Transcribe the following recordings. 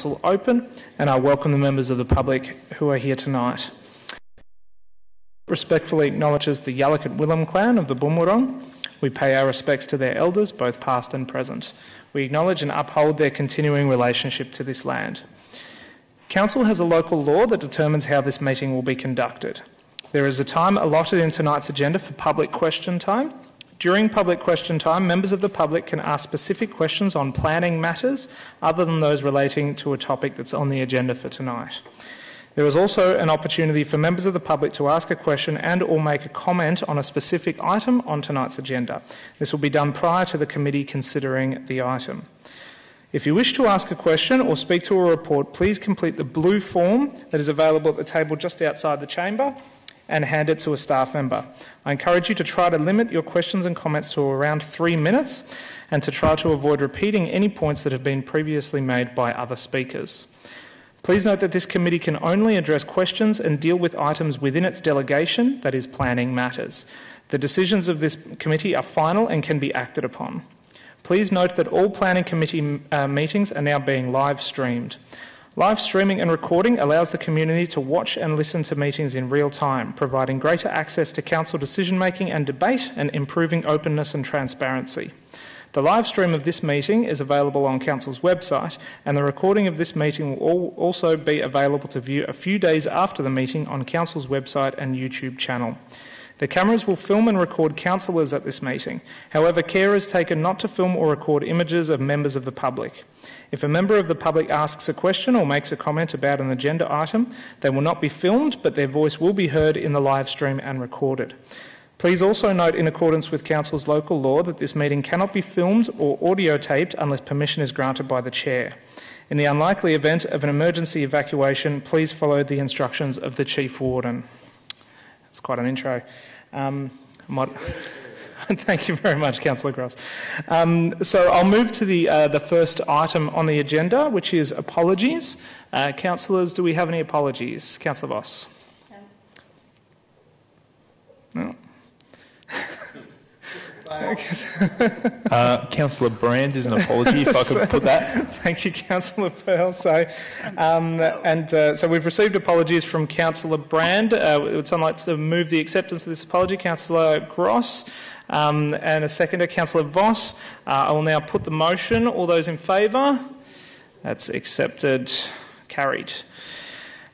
Open, and I welcome the members of the public who are here tonight. Respectfully acknowledges the Yalukit Willam clan of the Boonwurrung. We pay our respects to their elders, both past and present. We acknowledge and uphold their continuing relationship to this land. Council has a local law that determines how this meeting will be conducted. There is a time allotted in tonight's agenda for public question time. During public question time, members of the public can ask specific questions on planning matters other than those relating to a topic that's on the agenda for tonight. There is also an opportunity for members of the public to ask a question and or make a comment on a specific item on tonight's agenda. This will be done prior to the committee considering the item. If you wish to ask a question or speak to a report, please complete the blue form that is available at the table just outside the chamber and hand it to a staff member. I encourage you to try to limit your questions and comments to around 3 minutes and to try to avoid repeating any points that have been previously made by other speakers. Please note that this committee can only address questions and deal with items within its delegation, that is, planning matters. The decisions of this committee are final and can be acted upon. Please note that all planning committee meetings are now being live streamed. Live streaming and recording allows the community to watch and listen to meetings in real time, providing greater access to council decision-making and debate and improving openness and transparency. The live stream of this meeting is available on Council's website, and the recording of this meeting will also be available to view a few days after the meeting on Council's website and YouTube channel. The cameras will film and record councillors at this meeting. However, care is taken not to film or record images of members of the public. If a member of the public asks a question or makes a comment about an agenda item, they will not be filmed, but their voice will be heard in the live stream and recorded. Please also note, in accordance with Council's local law, that this meeting cannot be filmed or audio taped unless permission is granted by the Chair. In the unlikely event of an emergency evacuation, please follow the instructions of the Chief Warden. That's quite an intro. Thank you very much, Councillor Gross. So I'll move to the first item on the agenda, which is apologies. Councillors, do we have any apologies? Councillor Voss. No. Councillor Brand is an apology, if I could put that. Thank you, Councillor Pearl. So we've received apologies from Councillor Brand. Would someone like to move the acceptance of this apology? Councillor Gross and a seconder, Councillor Voss. I will now put the motion. All those in favour? That's accepted. Carried.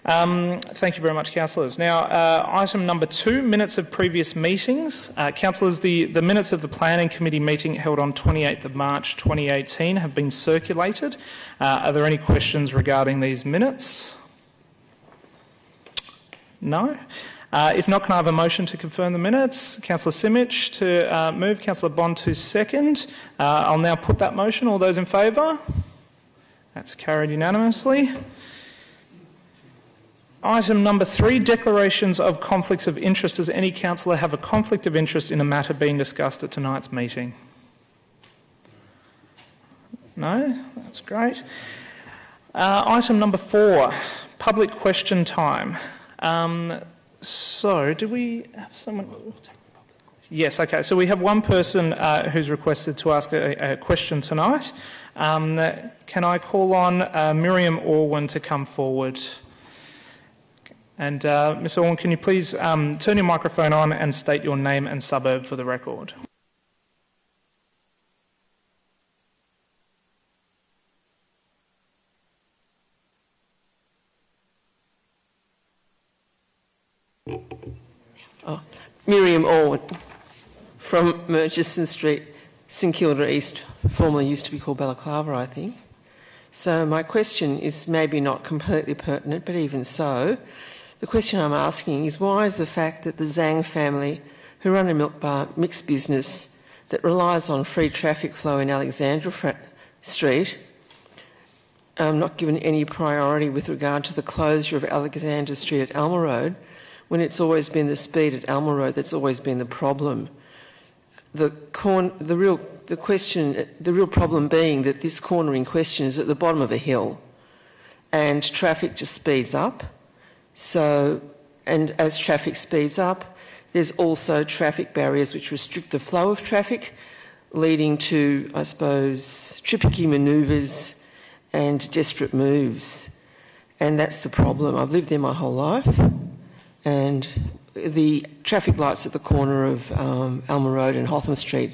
Thank you very much, councillors. Now, item number 2, minutes of previous meetings. Councillors, the minutes of the Planning Committee meeting held on 28th of March 2018 have been circulated. Are there any questions regarding these minutes? No? If not, can I have a motion to confirm the minutes? Councillor Simic to move, Councillor Bond to second. I'll now put that motion. All those in favour? That's carried unanimously. Item number 3, declarations of conflicts of interest. Does any councillor have a conflict of interest in a matter being discussed at tonight's meeting? No? That's great. Item number 4, public question time. So, do we have someone? Yes, okay. So we have one person who's requested to ask a question tonight. Can I call on Miriam Orwin to come forward? And Ms. Orwin, can you please turn your microphone on and state your name and suburb for the record? Miriam Orwin from Murchison Street, St Kilda East, formerly used to be called Balaclava, I think. So my question is maybe not completely pertinent, but even so, the question I'm asking is, why is the fact that the Zhang family, who run a milk bar mixed business that relies on free traffic flow in Alexandra Street, not given any priority with regard to the closure of Alexandra Street at Alma Road, when it's always been the speed at Alma Road that's always been the problem? The real problem being that this corner in question is at the bottom of a hill and traffic just speeds up. So, and as traffic speeds up, there's also traffic barriers which restrict the flow of traffic, leading to, I suppose, trippicky manoeuvres and desperate moves. And that's the problem. I've lived there my whole life, and the traffic lights at the corner of Alma Road and Hotham Street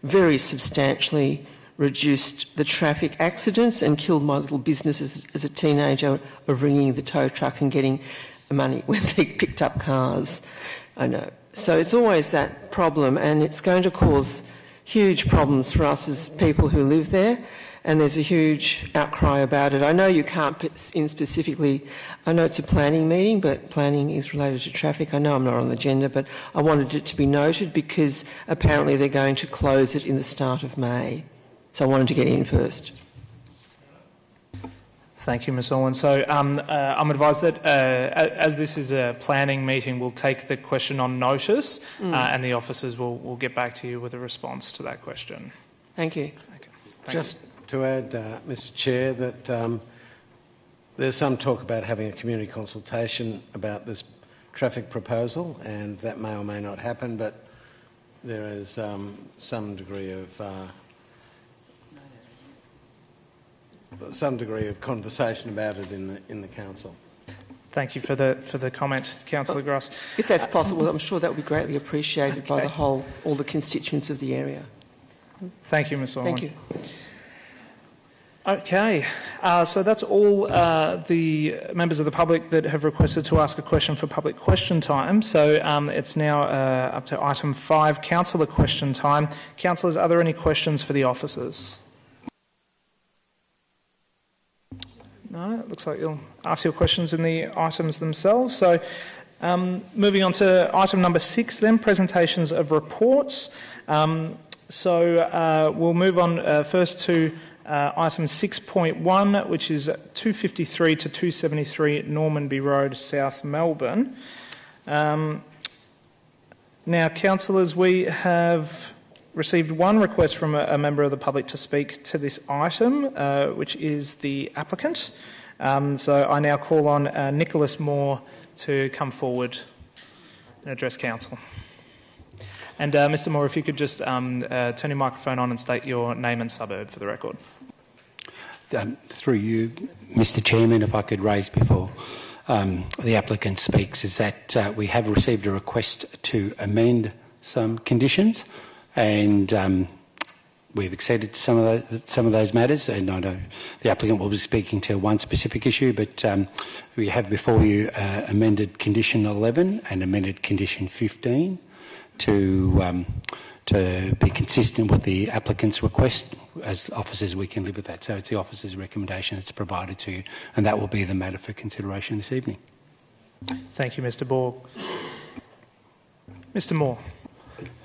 very substantially reduced the traffic accidents and killed my little business as a teenager of ringing the tow truck and getting money when they picked up cars. I know. So it's always that problem, and it's going to cause huge problems for us as people who live there, and there's a huge outcry about it. I know you can't put in specifically, I know it's a planning meeting, but planning is related to traffic. I know I'm not on the agenda, but I wanted it to be noted because apparently they're going to close it in the start of May. So I wanted to get in first. Thank you, Ms Orwin. So I'm advised that as this is a planning meeting, we'll take the question on notice and the officers will get back to you with a response to that question. Thank you. Okay. Just to add, Mr Chair, that there's some talk about having a community consultation about this traffic proposal, and that may or may not happen, but there is some degree of conversation about it in the council. Thank you for the comment, Councillor Gross. If that's possible, I'm sure that would be greatly appreciated by all the constituents of the area. Thank you, Ms Orwin. Thank you. Okay, so that's all the members of the public that have requested to ask a question for public question time. So it's now up to item 5, councillor question time. Councillors, are there any questions for the officers? No, it looks like you'll ask your questions in the items themselves. So moving on to item number 6 then, presentations of reports. So we'll move on first to item 6.1, which is 253 to 273 Normanby Road, South Melbourne. Now, councillors, we have received one request from a member of the public to speak to this item, which is the applicant. So I now call on Nicholas Moore to come forward and address council. And Mr Moore, if you could just turn your microphone on and state your name and suburb for the record. Through you, Mr Chairman, if I could raise before the applicant speaks, is that we have received a request to amend some conditions, and we've acceded to some of those matters, and I know the applicant will be speaking to one specific issue, but we have before you amended condition 11 and amended condition 15 to be consistent with the applicant's request. As officers, we can live with that. So it's the officer's recommendation that's provided to you, and that will be the matter for consideration this evening. Thank you, Mr Borg. Mr Moore.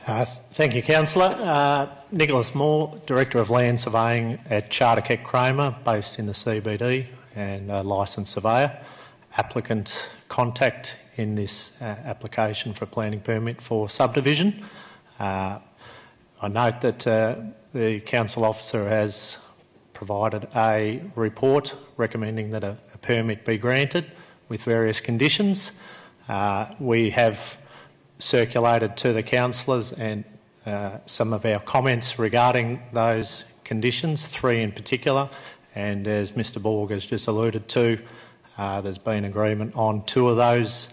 Thank you, Councillor. Nicholas Moore, Director of Land Surveying at Charter Kramer, based in the CBD, and a licensed surveyor. Applicant contact in this application for a planning permit for subdivision. I note that the council officer has provided a report recommending that a permit be granted with various conditions. We have circulated to the councillors and some of our comments regarding those conditions, 3 in particular, and as Mr Borg has just alluded to, there's been agreement on 2 of those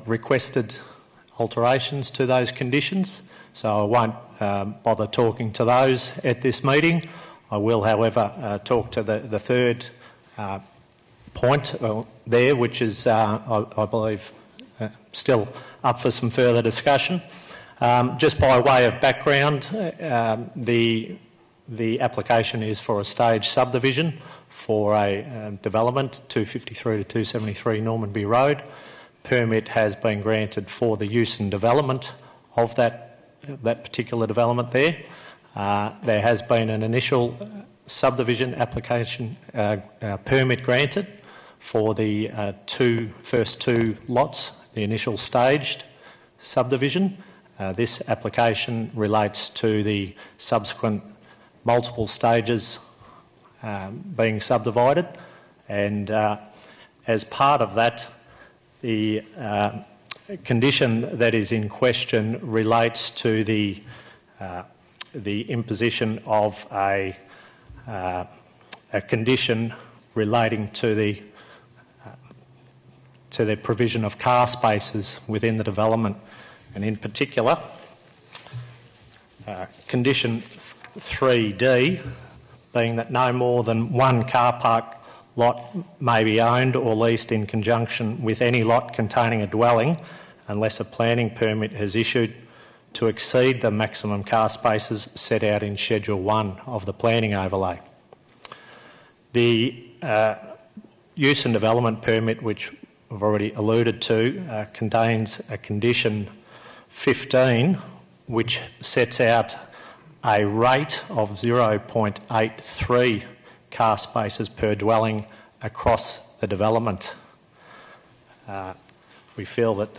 requested alterations to those conditions, so I won't bother talking to those at this meeting. I will, however, talk to the third point there, which is, I believe, still up for some further discussion. Just by way of background, the application is for a stage subdivision for a development, 253 to 273 Normanby Road. Permit has been granted for the use and development of that particular development there. There has been an initial subdivision application permit granted for the first two lots, the initial staged subdivision. This application relates to the subsequent multiple stages being subdivided, and as part of that, the condition that is in question relates to the imposition of a a condition relating to the provision of car spaces within the development, and in particular, condition 3D, being that no more than one car park lot may be owned or leased in conjunction with any lot containing a dwelling unless a planning permit has issued to exceed the maximum car spaces set out in Schedule 1 of the planning overlay. The use and development permit, which I've already alluded to, contains a condition 15 which sets out a rate of 0.83 car spaces per dwelling across the development. We feel that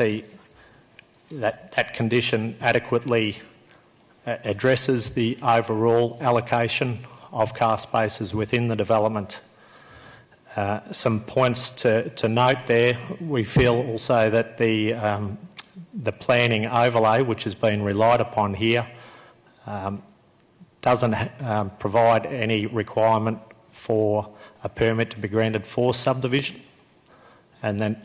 that condition adequately addresses the overall allocation of car spaces within the development. Some points to note there. We feel also that the planning overlay, which has been relied upon here, doesn't provide any requirement for a permit to be granted for subdivision, and then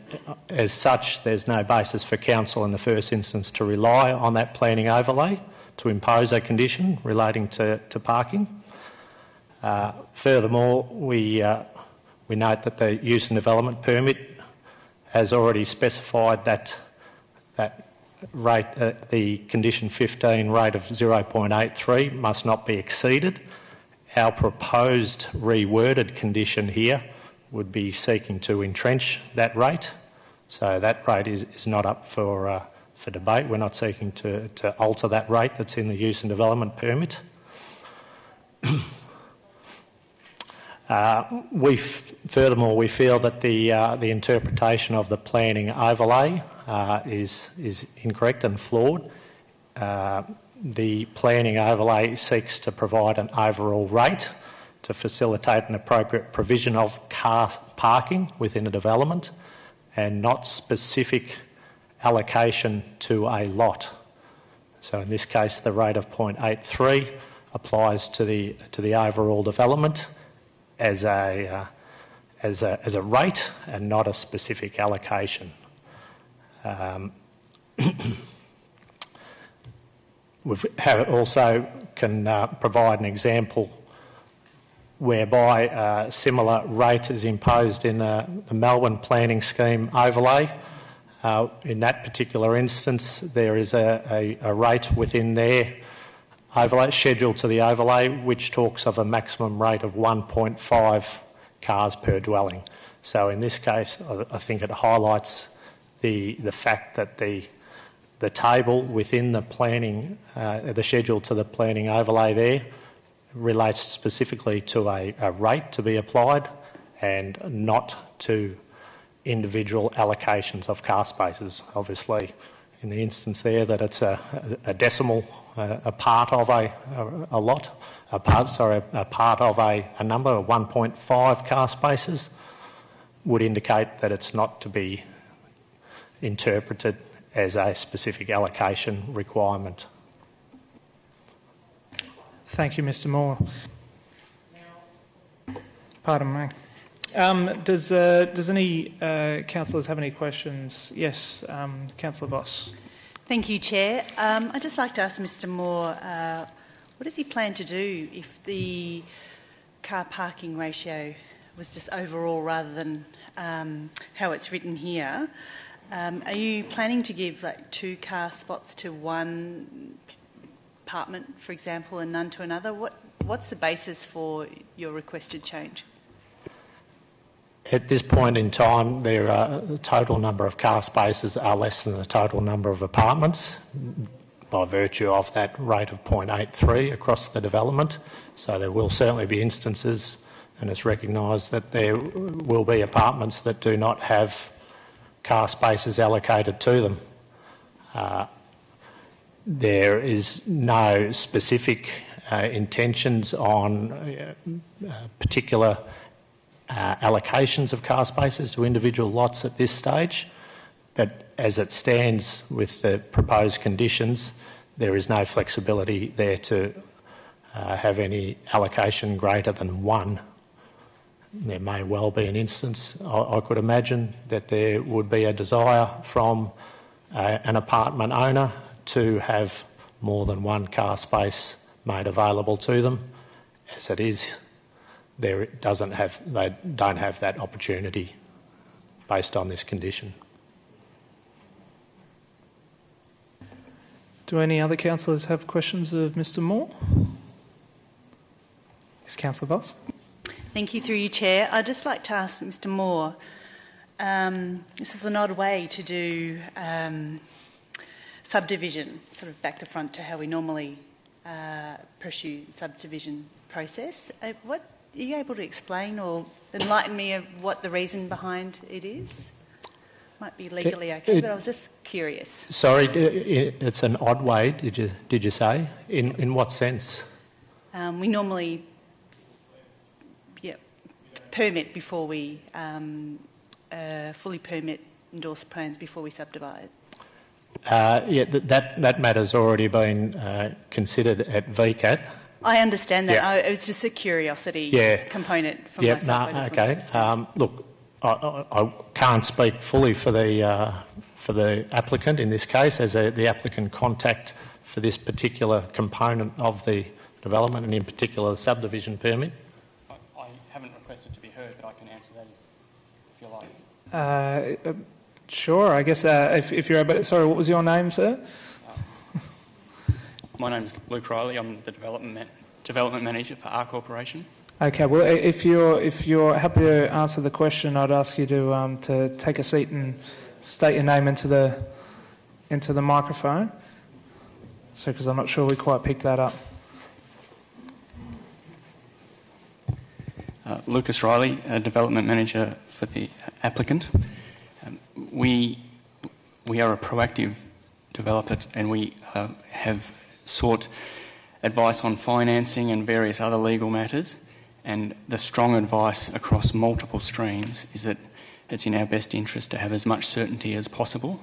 as such there's no basis for council in the first instance to rely on that planning overlay to impose a condition relating to parking. Furthermore, we note that the use and development permit has already specified that rate, the condition 15 rate of 0.83 must not be exceeded. Our proposed reworded condition here would be seeking to entrench that rate, so that rate is not up for debate. We're not seeking to alter that rate that's in the use and development permit. Furthermore, we feel that the interpretation of the planning overlay is incorrect and flawed. The planning overlay seeks to provide an overall rate to facilitate an appropriate provision of car parking within a development, and not specific allocation to a lot. So in this case, the rate of 0.83 applies to the overall development as a rate and not a specific allocation. We also can provide an example whereby a similar rate is imposed in the Melbourne planning scheme overlay. In that particular instance, there is a rate within their overlay, scheduled to the overlay, which talks of a maximum rate of 1.5 cars per dwelling. So in this case, I think it highlights the fact that the table within the planning, the schedule to the planning overlay there, relates specifically to a rate to be applied and not to individual allocations of car spaces. Obviously, in the instance there that it's a decimal, a part of a part of a number of 1.5 car spaces would indicate that it's not to be interpreted as a specific allocation requirement. Thank you, Mr. Moore. Pardon me. Does any councillors have any questions? Yes, Councillor Voss. Thank you, Chair. I'd just like to ask Mr. Moore, what does he plan to do if the car parking ratio was just overall rather than how it's written here? Are you planning to give 2 car spots to one apartment, for example, and none to another? What's the basis for your requested change? At this point in time, the total number of car spaces are less than the total number of apartments by virtue of that rate of 0.83 across the development. So there will certainly be instances, and it's recognised that there will be apartments that do not have car spaces allocated to them. There is no specific intentions on particular allocations of car spaces to individual lots at this stage, but as it stands with the proposed conditions, there is no flexibility there to have any allocation greater than 1 there may well be an instance, I could imagine, that there would be a desire from an apartment owner to have more than one car space made available to them. As it is, they don't have that opportunity based on this condition. Do any other councillors have questions of Mr Moore? Yes, Councillor Voss. Thank you, through you, Chair. I'd just like to ask Mr Moore, this is an odd way to do subdivision, sort of back to front to how we normally pursue subdivision process. What are you able to explain or enlighten me of what the reason behind it is? Might be legally okay, but I was just curious. Sorry, it's an odd way. Did you say? In what sense? We normally permit before we fully permit endorse plans before we subdivide. That matter's already been considered at VCAT. I understand that. It was just a curiosity component from myself. Okay. Look, I can't speak fully for the applicant in this case, as the applicant contact for this particular component of the development, and in particular the subdivision permit. I haven't requested to be heard, but I can answer that if you like. Sure, I guess if you're able... Sorry, what was your name, sir? My name's Luke Riley. I'm the development manager for our corporation. Okay, well, if you're happy to answer the question, I'd ask you to take a seat and state your name into the microphone. So, because I'm not sure we quite picked that up. Lucas Riley, development manager for the applicant. We are a proactive developer, and we have sought advice on financing and various other legal matters. And the strong advice across multiple streams is that it's in our best interest to have as much certainty as possible.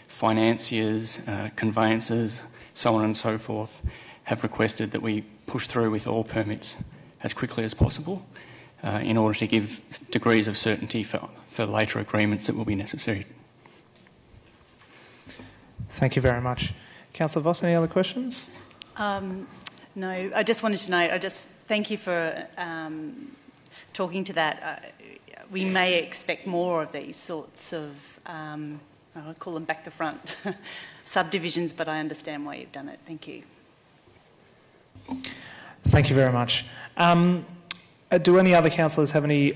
Financiers, conveyancers, so on and so forth, have requested that we push through with all permits as quickly as possible in order to give degrees of certainty for later agreements that will be necessary. Thank you very much. Councillor Voss, any other questions? No, I just wanted to know, thank you for talking to that. We may expect more of these sorts of, I call them back to front, subdivisions, but I understand why you've done it. Thank you. Thank you very much. Do any other councillors have any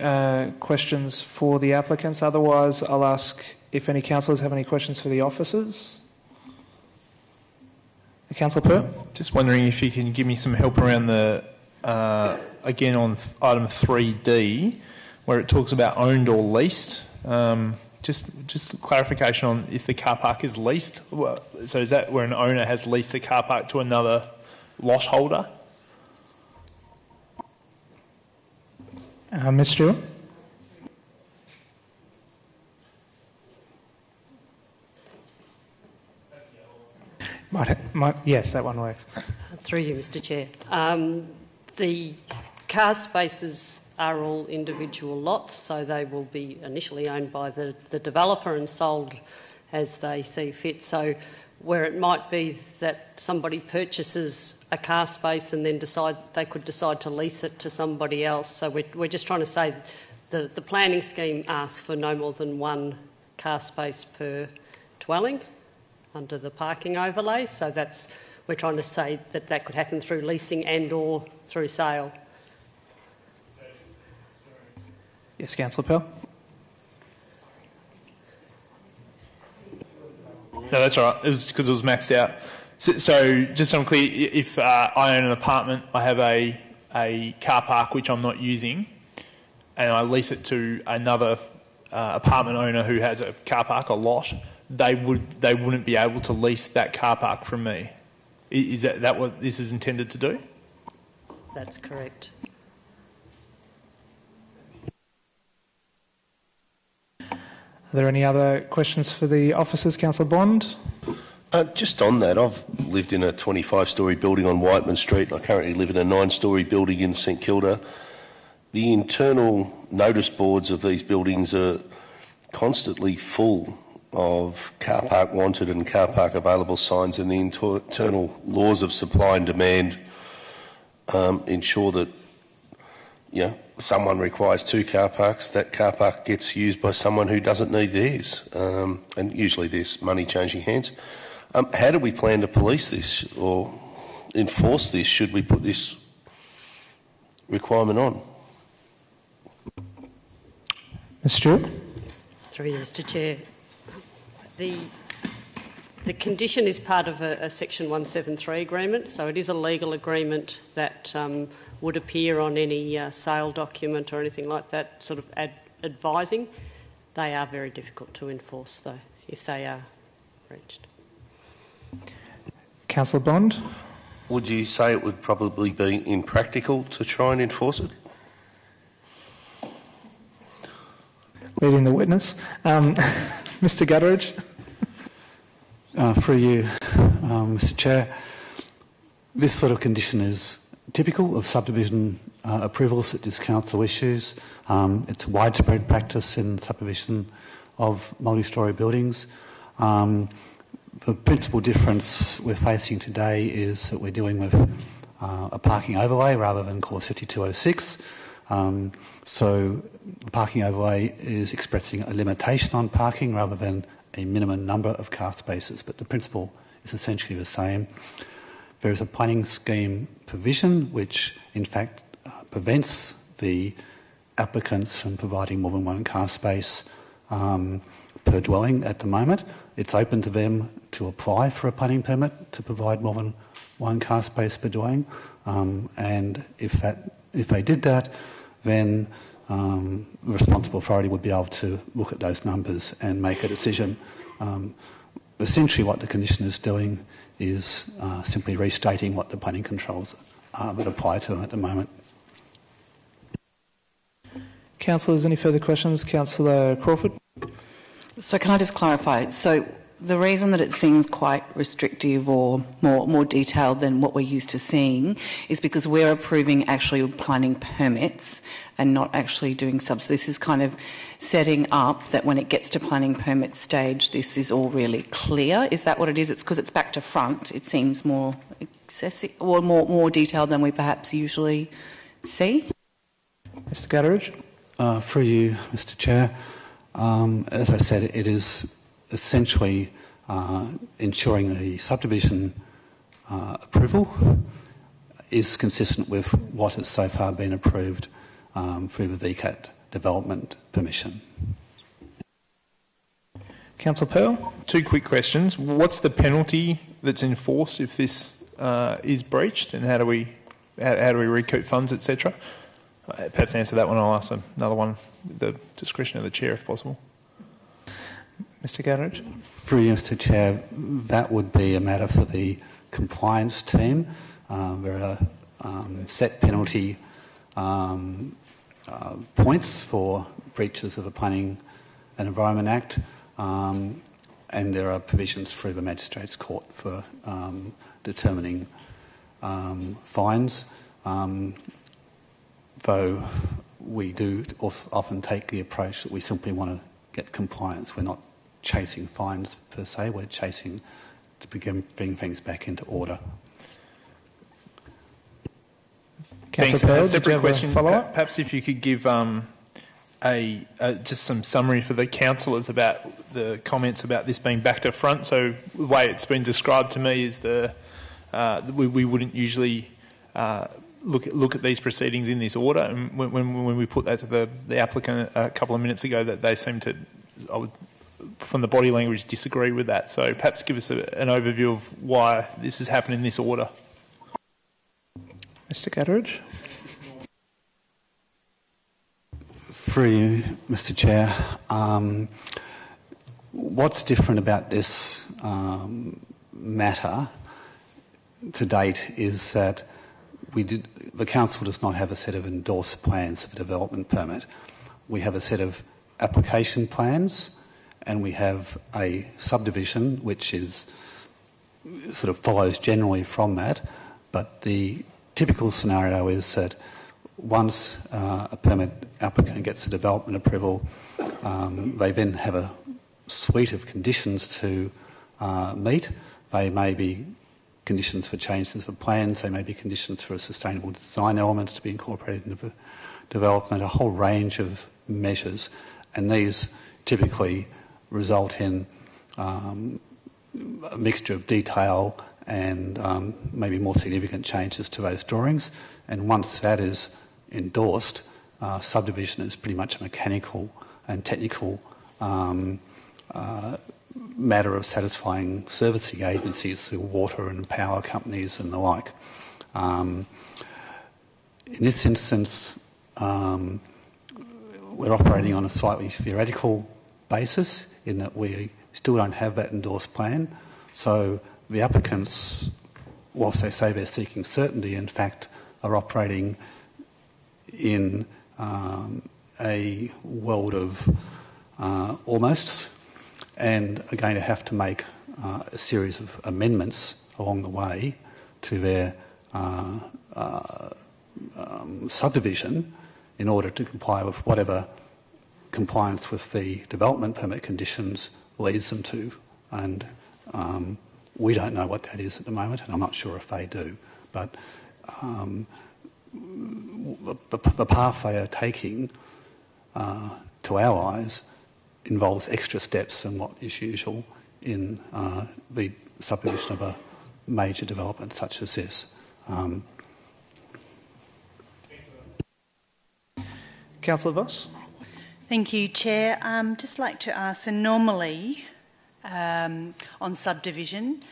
questions for the applicants? Otherwise, I'll ask if any councillors have any questions for the officers. Councillor Pert? Just wondering if you can give me some help around the, again on item 3D, where it talks about owned or leased. Just clarification on if the car park is leased. So is that where an owner has leased a car park to another lot holder? Ms Stewart? Yes, that one works. Through you, Mr Chair. The car spaces are all individual lots, so they will be initially owned by the developer and sold as they see fit. So where it might be that somebody purchases a car space and then they could decide to lease it to somebody else. So we're just trying to say the planning scheme asks for no more than one car space per dwelling under the parking overlay, so we're trying to say that could happen through leasing and or through sale. Yes, Councillor Pell. No, that's all right. It was because it was maxed out. So just so I'm clear, if I own an apartment, I have a car park which I'm not using, and I lease it to another apartment owner who has a car park, a lot, they wouldn't be able to lease that car park from me. Is that what this is intended to do? That's correct. Are there any other questions for the officers? Councillor Bond? Just on that, I've lived in a 25-storey building on Whiteman Street. I currently live in a 9-storey building in St Kilda. the internal notice boards of these buildings are constantly full of car park wanted and car park available signs, and the internal laws of supply and demand ensure that, someone requires 2 car parks, that car park gets used by someone who doesn't need theirs, and usually there's money changing hands. How do we plan to police this or enforce this should we put this requirement on? Ms Stewart. Through you, Mr Chair. The condition is part of a Section 173 agreement, so it is a legal agreement that would appear on any sale document or anything like that, sort of advising. They are very difficult to enforce, though, if they are breached. Councillor Bond. Would you say it would probably be impractical to try and enforce it? Leading the witness. Mr Gutteridge. Through you, Mr Chair. This sort of condition is typical of subdivision approvals that this council issues. It's widespread practice in subdivision of multi-storey buildings. The principal difference we're facing today is that we're dealing with a parking overlay rather than Clause 5206. So the parking overlay is expressing a limitation on parking rather than a minimum number of car spaces, but the principle is essentially the same. There is a planning scheme provision which in fact prevents the applicants from providing more than 1 car space per dwelling at the moment. It's open to them to apply for a planning permit to provide more than 1 car space per dwelling, and if they did that, then the responsible authority would be able to look at those numbers and make a decision. Essentially what the condition is doing is simply restating what the planning controls are that apply to them at the moment. Councillors, any further questions? Councillor Crawford. So can I just clarify? So the reason that it seems quite restrictive or more detailed than what we're used to seeing is because we're approving actually planning permits and not actually doing subs. This is kind of setting up that when it gets to planning permit stage, this is all really clear. Is that what it is? It's because it's back to front. It seems more excessive or more detailed than we perhaps usually see. Mr Gutteridge. Through you, Mr Chair. As I said, it is essentially ensuring the subdivision approval is consistent with what has so far been approved through the VCAT development permission. Councillor Pearl. 2 quick questions. What's the penalty that's enforced if this is breached, and how do we recoup funds, etc.? Perhaps answer that one. I'll ask another one with the discretion of the chair if possible. Mr Gutteridge. Through you, Mr Chair, that would be a matter for the compliance team. There are set penalty points for breaches of the Planning and Environment Act, and there are provisions through the Magistrates Court for determining fines. Though we do often take the approach that we simply want to get compliance. We're not chasing fines per se, we're chasing to bring things back into order. Thanks. A separate question. Perhaps if you could give just some summary for the councillors about the comments about this being back to front. So the way it's been described to me is we wouldn't usually look at these proceedings in this order, and when we put that to the applicant a couple of minutes ago, that they seem to, from the body language, disagree with that. So perhaps give us an overview of why this has happened in this order. Mr Gutteridge. Through you, Mr Chair. What's different about this matter to date is that the council does not have a set of endorsed plans for the development permit. We have a set of application plans, and we have a subdivision which is sort of follows generally from that. But the typical scenario is that once a permit applicant gets a development approval, they then have a suite of conditions to meet. They may be conditions for changes of plans, they may be conditions for sustainable design elements to be incorporated into the development, a whole range of measures, and these typically result in a mixture of detail and maybe more significant changes to those drawings. And once that is endorsed, subdivision is pretty much a mechanical and technical matter of satisfying servicing agencies through water and power companies and the like. In this instance, we're operating on a slightly theoretical basis in that we still don't have that endorsed plan. So the applicants, whilst they say they're seeking certainty, in fact are operating in a world of almosts, and are going to have to make a series of amendments along the way to their subdivision in order to comply with whatever compliance with the development permit conditions leads them to. And we don't know what that is at the moment, and I'm not sure if they do. But the path they are taking, to our eyes, involves extra steps than what is usual in the subdivision of a major development such as this. Councillor Voss. Thank you, Chair. Just like to ask, so normally on subdivision,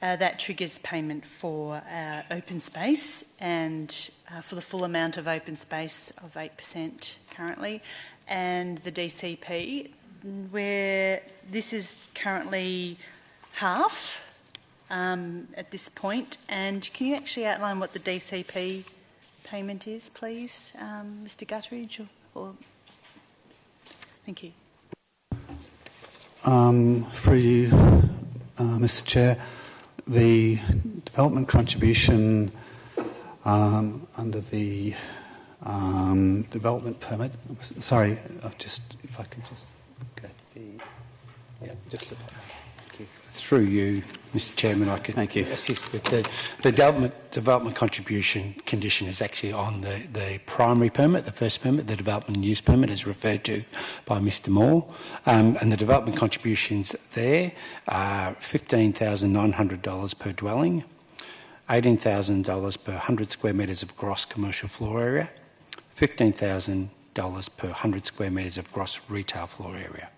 that triggers payment for open space and for the full amount of open space of 8% currently, and the DCP, where this is currently half at this point. And can you actually outline what the DCP payment is, please, Mr Gutteridge? Or thank you. Through you, Mr Chair, the development contribution under the development permit. Sorry, if I could just go just the top. Thank you. Through you, Mr Chairman, I could assist with the development contribution condition is actually on the primary permit, the first permit, the development and use permit, as referred to by Mr Moore. And the development contributions there are $15,900 per dwelling, $18,000 per 100 square metres of gross commercial floor area, $15,000 per 100 square metres of gross retail floor area.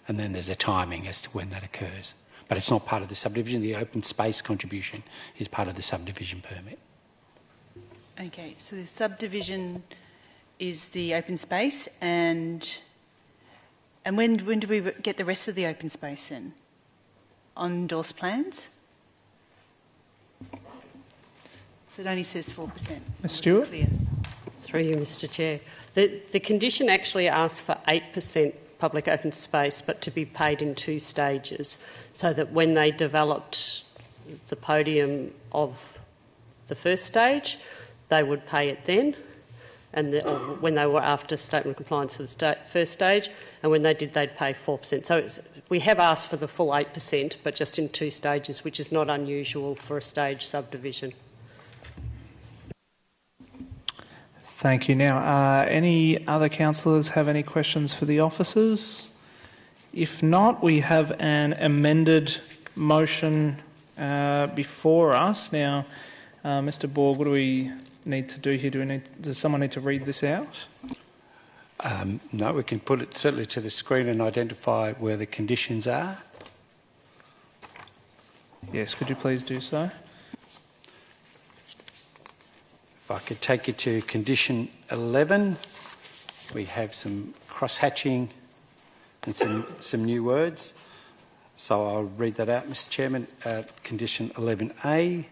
And then there's a timing as to when that occurs. But it's not part of the subdivision. The open space contribution is part of the subdivision permit. Okay, so the subdivision is the open space, and when do we get the rest of the open space in? On endorsed plans? So it only says 4%. Ms Stewart? Through you, Mr Chair. The condition actually asks for 8% public open space, but to be paid in 2 stages, so that when they developed the podium of the first stage, they would pay it then, and when they were after statement of compliance for the first stage, and when they did, they'd pay 4%. So we have asked for the full 8%, but just in 2 stages, which is not unusual for a stage subdivision. Thank you. Now, any other councillors have any questions for the officers? If not, we have an amended motion before us. Now, Mr Borg, what do we need to do here? Does someone need to read this out? No, we can put it certainly to the screen and identify where the conditions are. Yes, could you please do so? If I could take you to condition 11, we have some cross-hatching and some new words. So I'll read that out, Mr Chairman. Condition 11A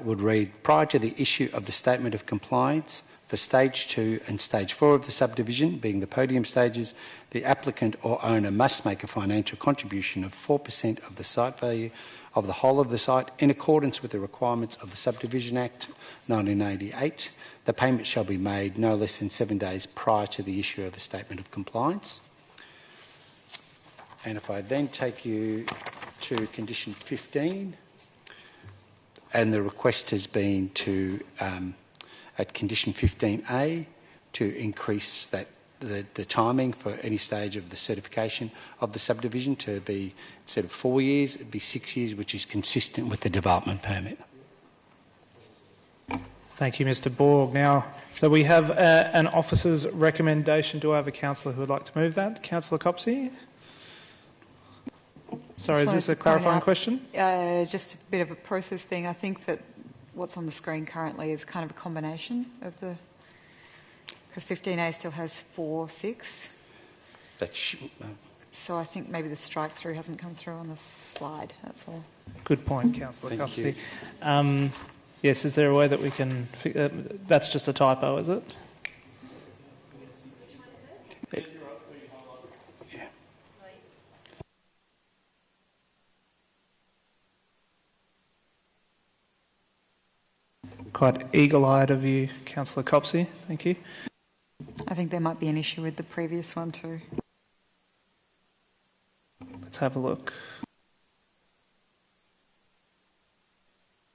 would read, prior to the issue of the statement of compliance For Stage 2 and Stage 4 of the subdivision, being the podium stages, the applicant or owner must make a financial contribution of 4% of the site value of the whole of the site in accordance with the requirements of the Subdivision Act 1988. The payment shall be made no less than 7 days prior to the issue of a statement of compliance. And if I then take you to condition 15, and the request has been to, at condition 15A, to increase that the timing for any stage of the certification of the subdivision to be, instead of 4 years, it'd be 6 years, which is consistent with the development permit. Thank you, Mr. Borg. Now, so we have an officer's recommendation. Do I have a councillor who would like to move that? Councillor Copsey? Sorry, is this a clarifying question? Just a bit of a process thing. I think that what's on the screen currently is kind of a combination of the... Because 15A still has 4, 6. So I think maybe the strike through hasn't come through on the slide, that's all. Good point, Councillor Copsey. Yes, is there a way that we can... that's just a typo, is it? Quite eagle-eyed of you, Councillor Copsey. Thank you. I think there might be an issue with the previous one too. Let's have a look.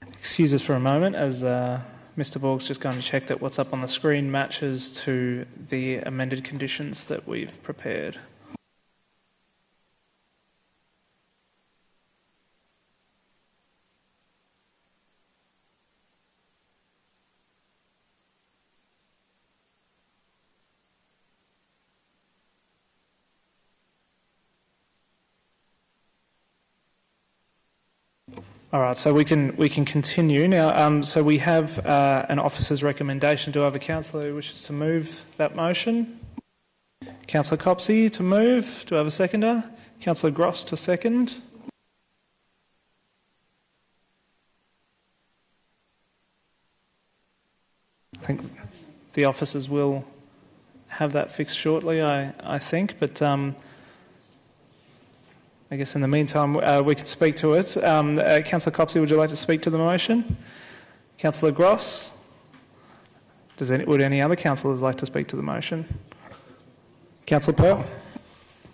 Excuse us for a moment as Mr. Borg's just going to check that what's up on the screen matches to the amended conditions that we've prepared. All right, so we can continue now. So we have an officer's recommendation. Do I have a councillor who wishes to move that motion? Councillor Copsey to move. Do I have a seconder? Councillor Gross to second. I think the officers will have that fixed shortly, I think, but I guess in the meantime we could speak to it. Councillor Copsey, would you like to speak to the motion? Councillor Gross? Would any other councillors like to speak to the motion? Councillor Pearl?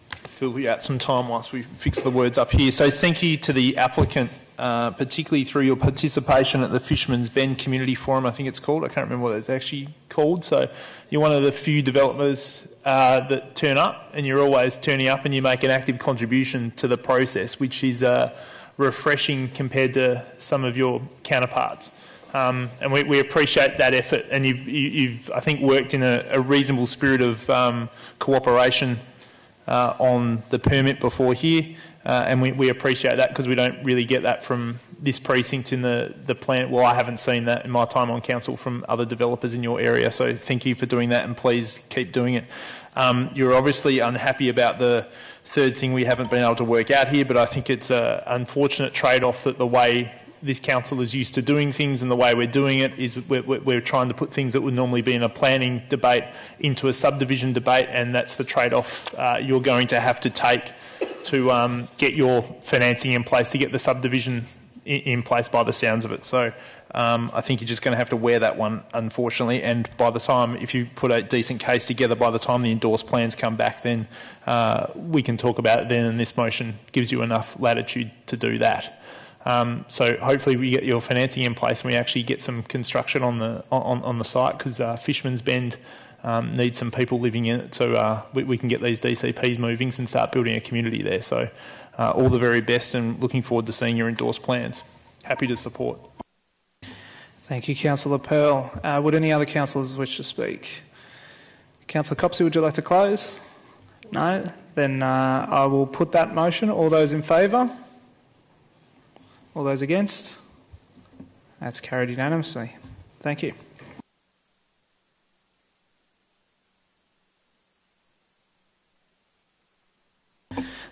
Fill we out some time whilst we fix the words up here. So thank you to the applicant, particularly through your participation at the Fisherman's Bend Community Forum, I think it's called. I can't remember what it's actually called. So you're one of the few developers that turn up, and you're always turning up, and you make an active contribution to the process, which is refreshing compared to some of your counterparts. And we appreciate that effort, and you've I think, worked in a reasonable spirit of cooperation on the permit before here, and we appreciate that because we don't really get that from this precinct in the plan. Well, I haven't seen that in my time on council from other developers in your area, so thank you for doing that, and please keep doing it. You're obviously unhappy about the third thing we haven't been able to work out here, but I think it's an unfortunate trade-off that the way this council is used to doing things and the way we're doing it is we're trying to put things that would normally be in a planning debate into a subdivision debate, and that's the trade-off you're going to have to take to get your financing in place to get the subdivision in place by the sounds of it. So I think you're just going to have to wear that one, unfortunately, and by the time, if you put a decent case together, by the time the endorsed plans come back, then we can talk about it then, and this motion gives you enough latitude to do that. So hopefully we get your financing in place and we actually get some construction on the site, because Fisherman's Bend needs some people living in it, so we can get these DCPs moving and start building a community there. So all the very best, and looking forward to seeing your endorsed plans. Happy to support. Thank you, Councillor Pearl. Would any other councillors wish to speak? Councillor Copsey, would you like to close? No? Then I will put that motion. All those in favour? All those against? That's carried unanimously. Thank you.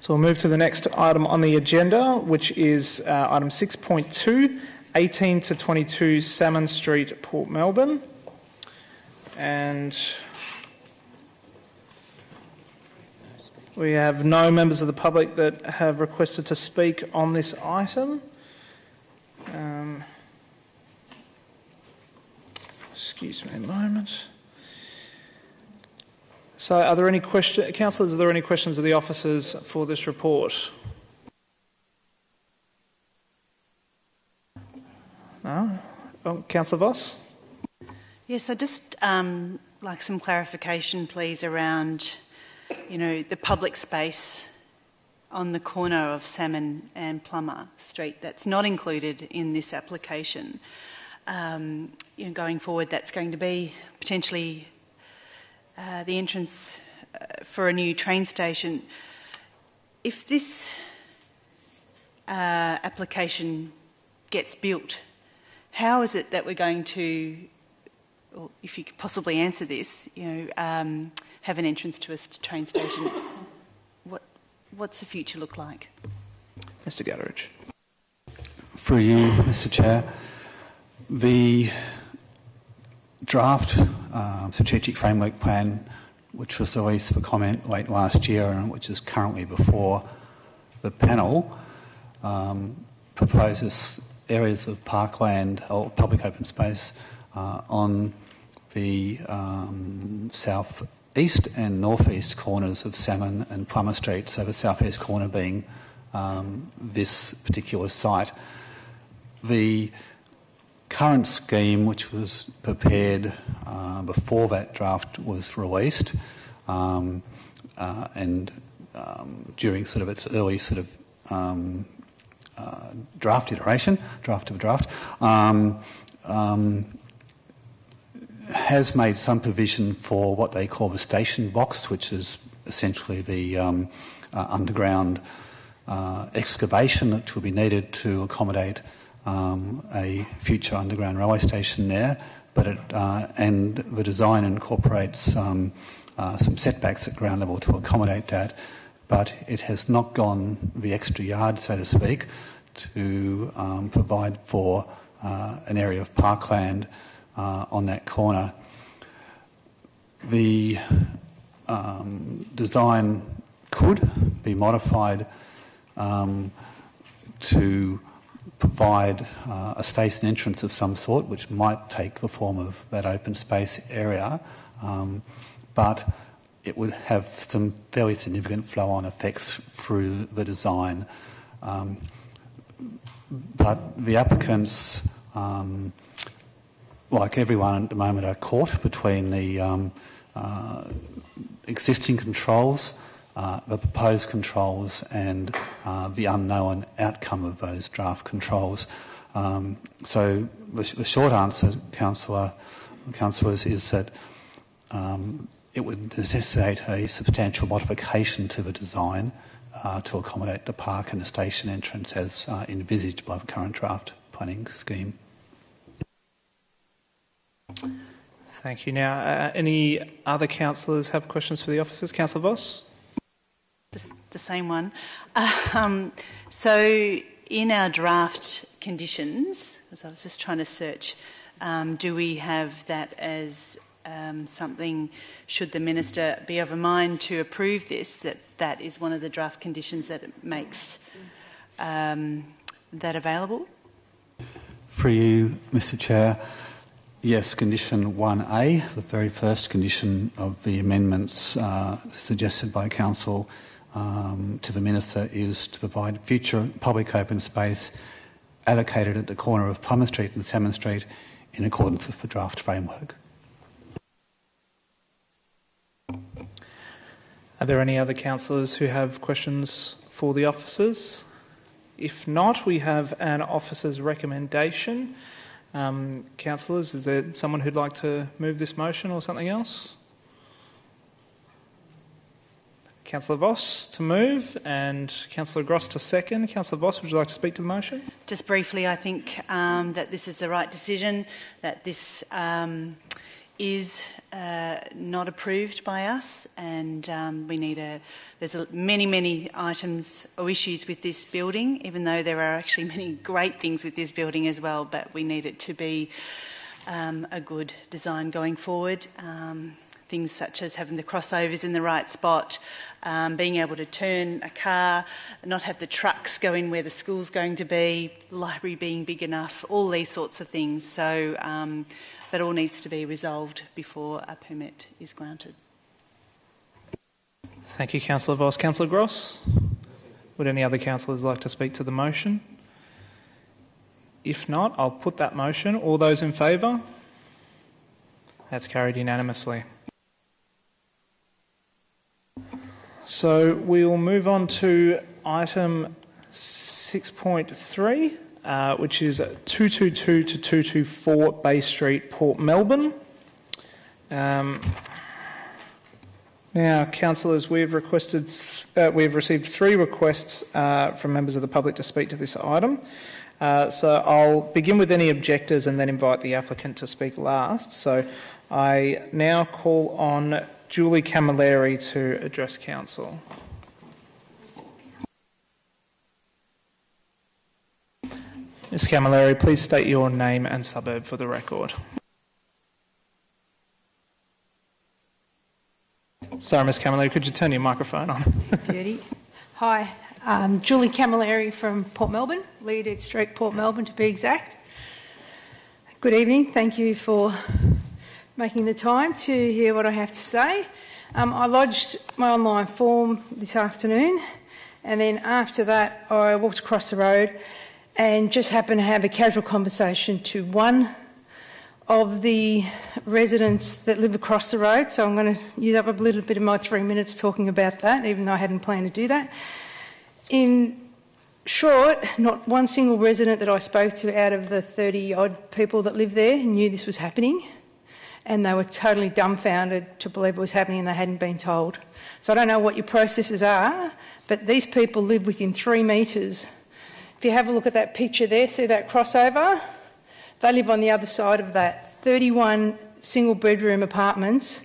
So we'll move to the next item on the agenda, which is item 6.2, 18 to 22 Salmon Street, Port Melbourne. And we have no members of the public that have requested to speak on this item. Excuse me a moment. So are there any questions, councillors, are there any questions of the officers for this report? No? Oh, Councillor Voss? Yes, I just like some clarification, please, around, the public space on the corner of Salmon and Plummer Street that's not included in this application. Going forward, that's going to be potentially the entrance for a new train station. If this application gets built, how is it that we're going to, or if you could possibly answer this, have an entrance to a train station? What's the future look like? Mr. Gutteridge. For you, Mr. Chair, the draft strategic framework plan, which was released for comment late last year and which is currently before the panel, proposes areas of parkland or public open space on the south east and northeast corners of Salmon and Plummer Street, so the southeast corner being this particular site. The current scheme, which was prepared before that draft was released, and during sort of its early sort of draft of draft, has made some provision for what they call the station box, which is essentially the underground excavation that will be needed to accommodate a future underground railway station there. But and the design incorporates some setbacks at ground level to accommodate that. But it has not gone the extra yard, so to speak, to provide for an area of parkland on that corner. The design could be modified to provide a station entrance of some sort, which might take the form of that open space area, but it would have some fairly significant flow-on effects through the design. But the applicants, like everyone at the moment, are caught between the existing controls, the proposed controls, and the unknown outcome of those draft controls. So the short answer, councillors, is that it would necessitate a substantial modification to the design to accommodate the park and the station entrance as envisaged by the current draft planning scheme. Thank you. Now, any other councillors have questions for the officers? Councillor Voss? The same one. So in our draft conditions, as I was just trying to search, do we have that as something, should the Minister be of a mind to approve this, that is one of the draft conditions that it makes that available? For you, Mr. Chair, yes, condition 1A, the very first condition of the amendments suggested by Council to the Minister, is to provide future public open space allocated at the corner of Plummer Street and Salmon Street in accordance with the draft framework. Are there any other councillors who have questions for the officers? If not, we have an officer's recommendation. Councillors, is there someone who'd like to move this motion or something else? Councillor Voss to move and Councillor Gross to second. Councillor Voss, would you like to speak to the motion? Just briefly, I think that this is the right decision, that this is not approved by us, and we need there's many items or issues with this building, even though there are actually many great things with this building as well, but we need it to be a good design going forward. Things such as having the crossovers in the right spot, being able to turn a car, not have the trucks go in where the school's going to be, library being big enough, all these sorts of things. So that all needs to be resolved before a permit is granted. Thank you, Councillor Voss. Councillor Gross, would any other councillors like to speak to the motion? If not, I'll put that motion. All those in favour? That's carried unanimously. So we will move on to item 6.3, which is 222 to 224 Bay Street, Port Melbourne. Now, councillors, we have received 3 requests from members of the public to speak to this item. So I'll begin with any objectors and then invite the applicant to speak last. So I now call on Julie Camilleri to address council. Ms Camilleri, please state your name and suburb for the record. Sorry, Ms Camilleri, could you turn your microphone on? Beauty. Hi, Julie Camilleri from Port Melbourne, Leaded Street, Port Melbourne to be exact. Good evening, thank you for making the time to hear what I have to say. I lodged my online form this afternoon, and then after that I walked across the road and just happened to have a casual conversation to one of the residents that live across the road, so I'm going to use up a little bit of my 3 minutes talking about that, even though I hadn't planned to do that. In short, not one single resident that I spoke to out of the 30-odd people that live there knew this was happening, and they were totally dumbfounded to believe it was happening and they hadn't been told. So I don't know what your processes are, but these people live within 3 metres. If you have a look at that picture there, see that crossover? They live on the other side of that. 31 single-bedroom apartments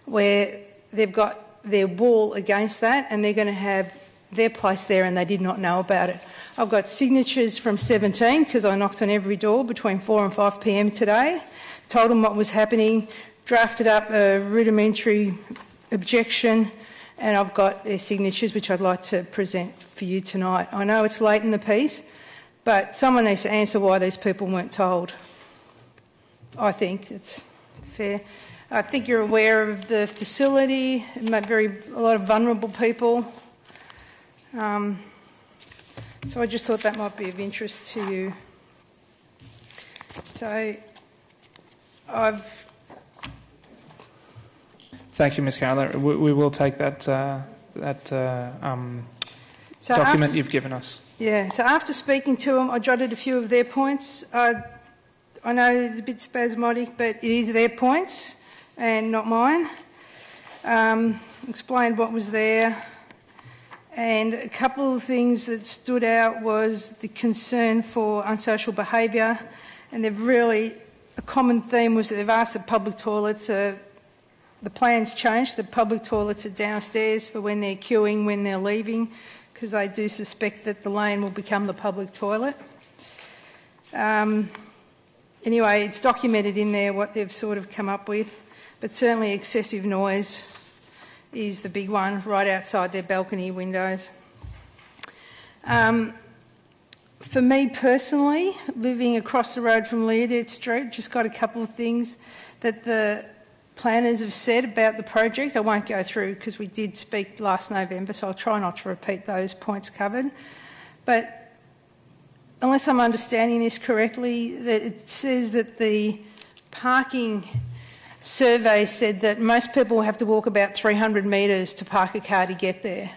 where they've got their wall against that and they're going to have their place there and they did not know about it. I've got signatures from 17 because I knocked on every door between 4 and 5 p.m. today, told them what was happening, drafted up a rudimentary objection, and I've got their signatures which I'd like to present for you tonight. I know it's late in the piece, but someone needs to answer why these people weren't told. I think it's fair. I think you're aware of the facility, a lot of vulnerable people. So I just thought that might be of interest to you. So Thank you, Ms Cowler. We will take that document you've given us. Yeah, so after speaking to them, I jotted a few of their points. I know it's a bit spasmodic, but it is their points and not mine. Explained what was there. And a couple of things that stood out was the concern for unsocial behaviour, and they've really, a common theme was that they've asked the public toilets, the plans changed, the public toilets are downstairs for when they're queuing, when they're leaving, because they do suspect that the lane will become the public toilet. Anyway, it's documented in there what they've sort of come up with, but certainly excessive noise is the big one right outside their balcony windows. For me personally, living across the road from Leaded Street, just got a couple of things that the planners have said about the project. I won't go through because we did speak last November, so I'll try not to repeat those points covered. But unless I'm understanding this correctly, that it says that the parking survey said that most people will have to walk about 300 metres to park a car to get there.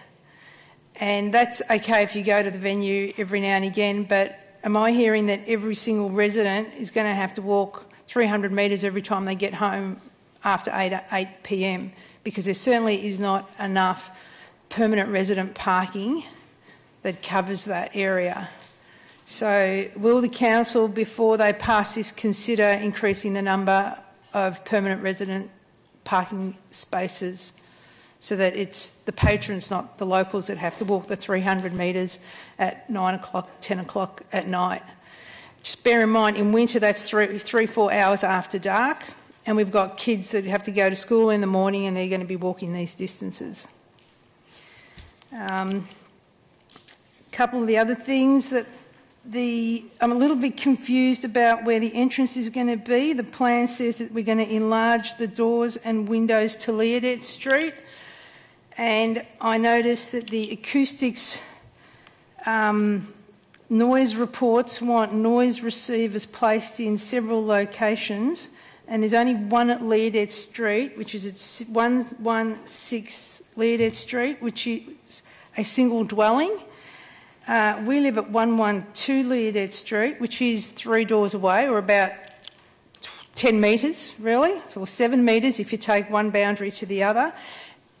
And that's okay if you go to the venue every now and again, but am I hearing that every single resident is going to have to walk 300 metres every time they get home after 8 p.m? Because there certainly is not enough permanent resident parking that covers that area. So will the council, before they pass this, consider increasing the number of permanent resident parking spaces so that it's the patrons, not the locals, that have to walk the 300 metres at 9 o'clock, 10 o'clock at night? just bear in mind, in winter that's 4 hours after dark, and we've got kids that have to go to school in the morning and they're going to be walking these distances. A couple of the other things that I'm a little bit confused about where the entrance is going to be. The plan says that we're going to enlarge the doors and windows to Leodette Street, and I noticed that the acoustics noise reports want noise receivers placed in several locations, and there's only one at Leodette Street, which is at 116 Leodette Street, which is a single dwelling. We live at 112 Leodette Street, which is 3 doors away, or about 10 metres, really, or 7 metres if you take one boundary to the other.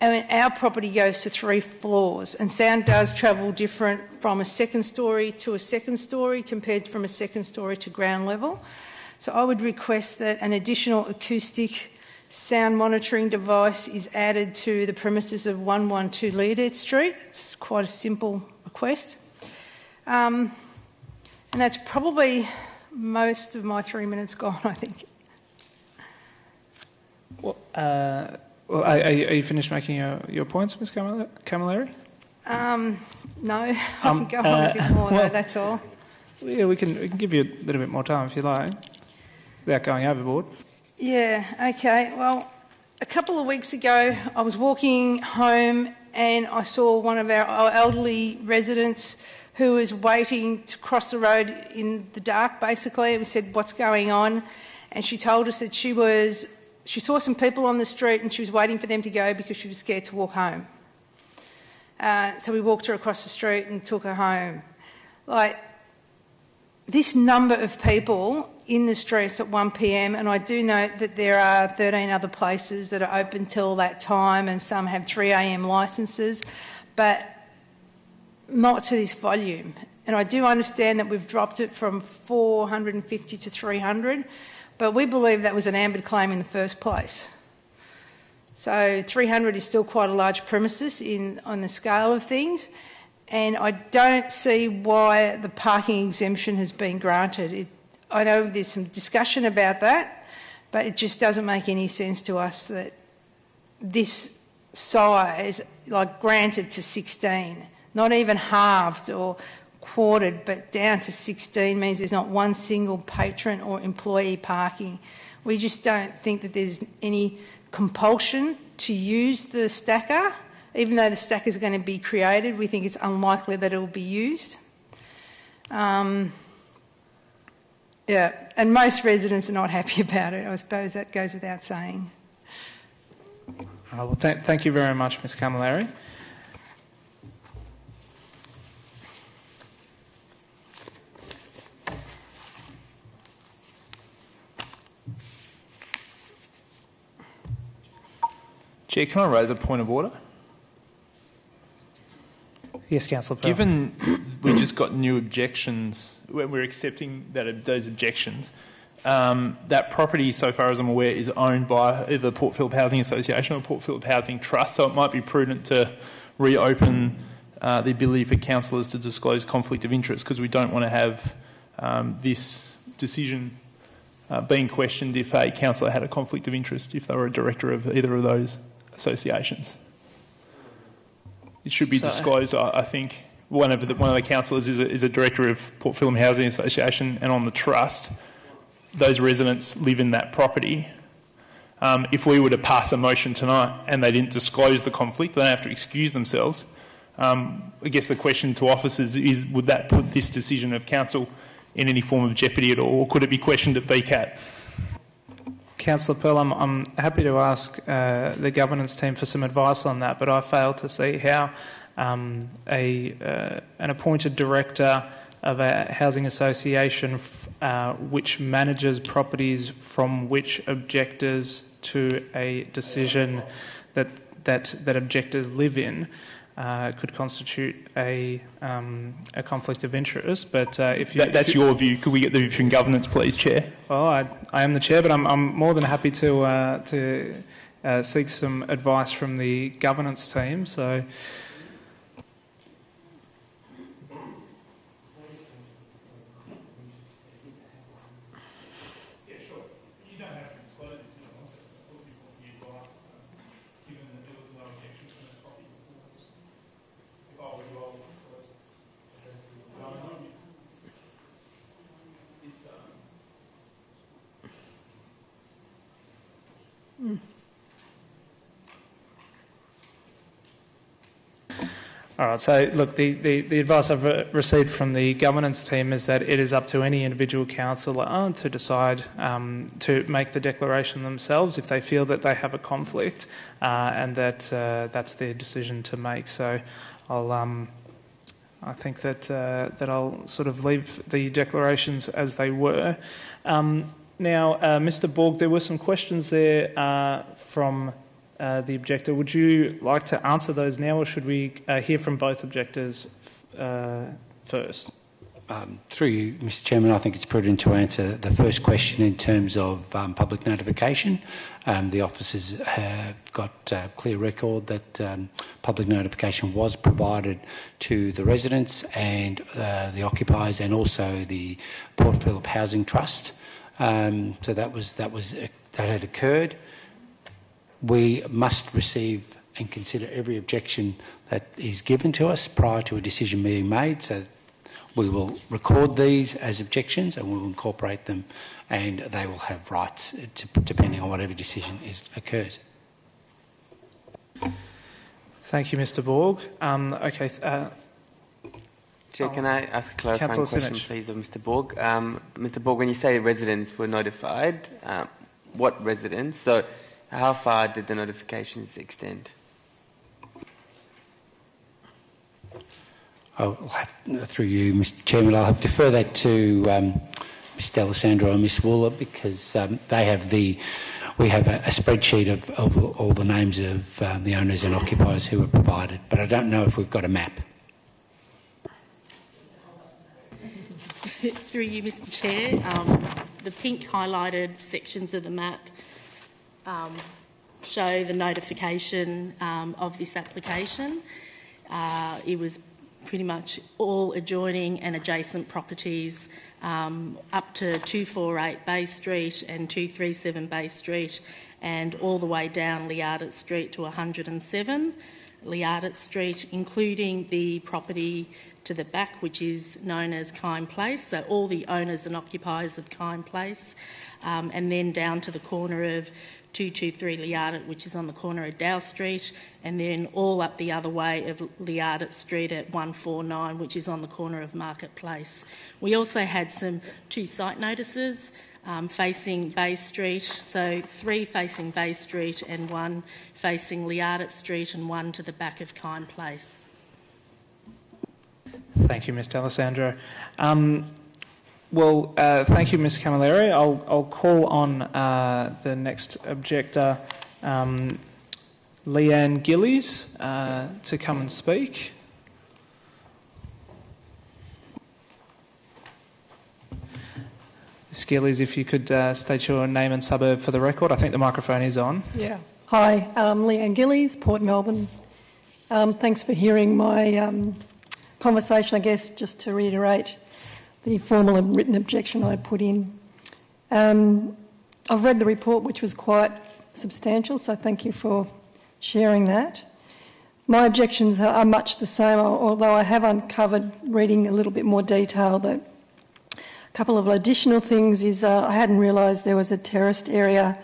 And our property goes to 3 floors, and sound does travel different from a second story to a second story compared from a second story to ground level. So I would request that an additional acoustic sound monitoring device is added to the premises of 112 Leodette Street. It's quite a simple request. And that's probably most of my 3 minutes gone, I think. Well, are you finished making your points, Ms Camilleri? No, I can go on a bit more though, that's all. Yeah, we can give you a little bit more time if you like, without going overboard. Yeah, okay. Well, a couple of weeks ago I was walking home and I saw one of our elderly residents who was waiting to cross the road in the dark, basically. We said, what's going on? And she told us that she saw some people on the street and she was waiting for them to go because she was scared to walk home. So we walked her across the street and took her home. Like, this number of people in the streets at 1 p.m, and I do note that there are 13 other places that are open till that time and some have 3 a.m. licences, but not to this volume. And I do understand that we've dropped it from 450 to 300, but we believe that was an ambered claim in the first place. So 300 is still quite a large premises on the scale of things, and I don't see why the parking exemption has been granted. I know there's some discussion about that, but it just doesn't make any sense to us that this size, like granted to 16, not even halved or quartered, but down to 16 means there's not one single patron or employee parking. We just don't think that there's any compulsion to use the stacker. Even though the stacker is going to be created, we think it's unlikely that it will be used. Yeah, and most residents are not happy about it. I suppose that goes without saying. Well, thank you very much, Ms Camilleri. Chair, can I raise a point of order? Yes, Councillor Pearl. Given we just got new objections, we're accepting those objections, that property, so far as I'm aware, is owned by either Port Phillip Housing Association or Port Phillip Housing Trust, so it might be prudent to reopen the ability for councillors to disclose conflict of interest, because we don't want to have this decision being questioned if a councillor had a conflict of interest, if they were a director of either of those associations. It should be disclosed, I think. One of the councillors is a director of Port Phillip Housing Association, and on the trust, those residents live in that property. If we were to pass a motion tonight and they didn't disclose the conflict, they don't have to excuse themselves. I guess the question to officers is, would that put this decision of council in any form of jeopardy at all, or could it be questioned at VCAT? Councillor Pearl, I'm happy to ask the governance team for some advice on that, but I fail to see how an appointed director of a housing association which manages properties from which objectors to a decision that objectors live in could constitute a conflict of interest. But that's your view. Could we get the view from governance, please, Chair? Well, I am the chair, but I'm more than happy to seek some advice from the governance team. So. All right, so look, the advice I've received from the governance team is that it is up to any individual councillor to decide to make the declaration themselves if they feel that they have a conflict, and that that's their decision to make. So I think that I'll sort of leave the declarations as they were. Now, Mr. Borg, there were some questions there from the objector. Would you like to answer those now, or should we hear from both objectors first? Through you, Mr. Chairman, I think it's prudent to answer the first question in terms of public notification. The officers have got a clear record that public notification was provided to the residents and the occupiers, and also the Port Phillip Housing Trust. So that had occurred. We must receive and consider every objection that is given to us prior to a decision being made. So we will record these as objections and we will incorporate them, and they will have rights depending on whatever decision occurs. Thank you, Mr. Borg. Okay. Chair, can I ask a clarifying question, please, of Mr. Borg? Mr. Borg, when you say residents were notified, what residents? So how far did the notifications extend? Through you, Mr. Chairman, I'll have to defer that to Ms. D'Alessandro and Ms. Wooler, because they have we have a spreadsheet of all the names of the owners and occupiers who were provided, but I don't know if we've got a map. Through you, Mr. Chair, the pink highlighted sections of the map show the notification of this application. It was pretty much all adjoining and adjacent properties up to 248 Bay Street and 237 Bay Street, and all the way down Liardet Street to 107 Liardet Street, including the property to the back, which is known as Kine Place, so all the owners and occupiers of Kine Place, and then down to the corner of 223 Liardet, which is on the corner of Dow Street, and then all up the other way of Liardet Street at 149, which is on the corner of Market Place. We also had two site notices facing Bay Street, so 3 facing Bay Street and 1 facing Liardet Street and 1 to the back of Kine Place. Thank you, Ms. D'Alessandro. Thank you, Ms. Camilleri. I'll call on the next objector, Leanne Gillies, to come and speak. Ms. Gillies, if you could state your name and suburb for the record. I think the microphone is on. Yeah. Hi, Leanne Gillies, Port Melbourne. Thanks for hearing my conversation. I guess just to reiterate the formal and written objection I put in. I've read the report, which was quite substantial, so thank you for sharing that. My objections are much the same, although I have uncovered, reading a little bit more detail, that a couple of additional things is I hadn't realised there was a terraced area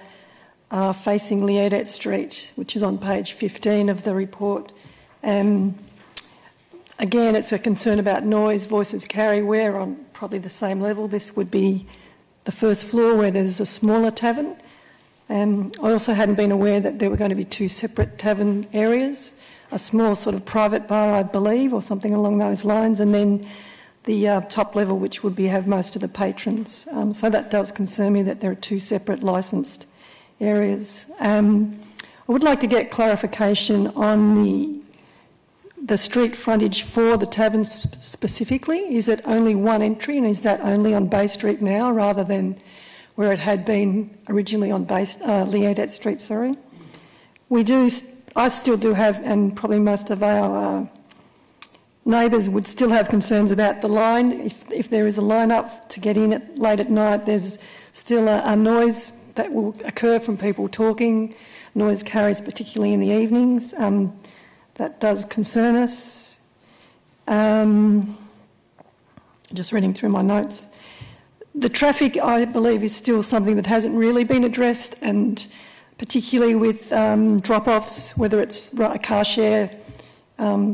facing Liardet Street, which is on page 15 of the report. Again, it's a concern about noise, voices carry. We're on probably the same level. This would be the first floor where there's a smaller tavern. I also hadn't been aware that there were going to be 2 separate tavern areas, a small sort of private bar, I believe, or something along those lines, and then the top level, which would have most of the patrons. So that does concern me that there are 2 separate licensed areas. I would like to get clarification on the street frontage for the tavern specifically. Is it only one entry, and is that only on Bay Street now rather than where it had been originally on Liardet Street? Sorry. I still do have, and probably most of our neighbours would still have concerns about the line. If there is a line up to get in late at night, there's still a noise that will occur from people talking. Noise carries particularly in the evenings. That does concern us. Just reading through my notes. The traffic, I believe, is still something that hasn't really been addressed, and particularly with drop-offs, whether it's a car share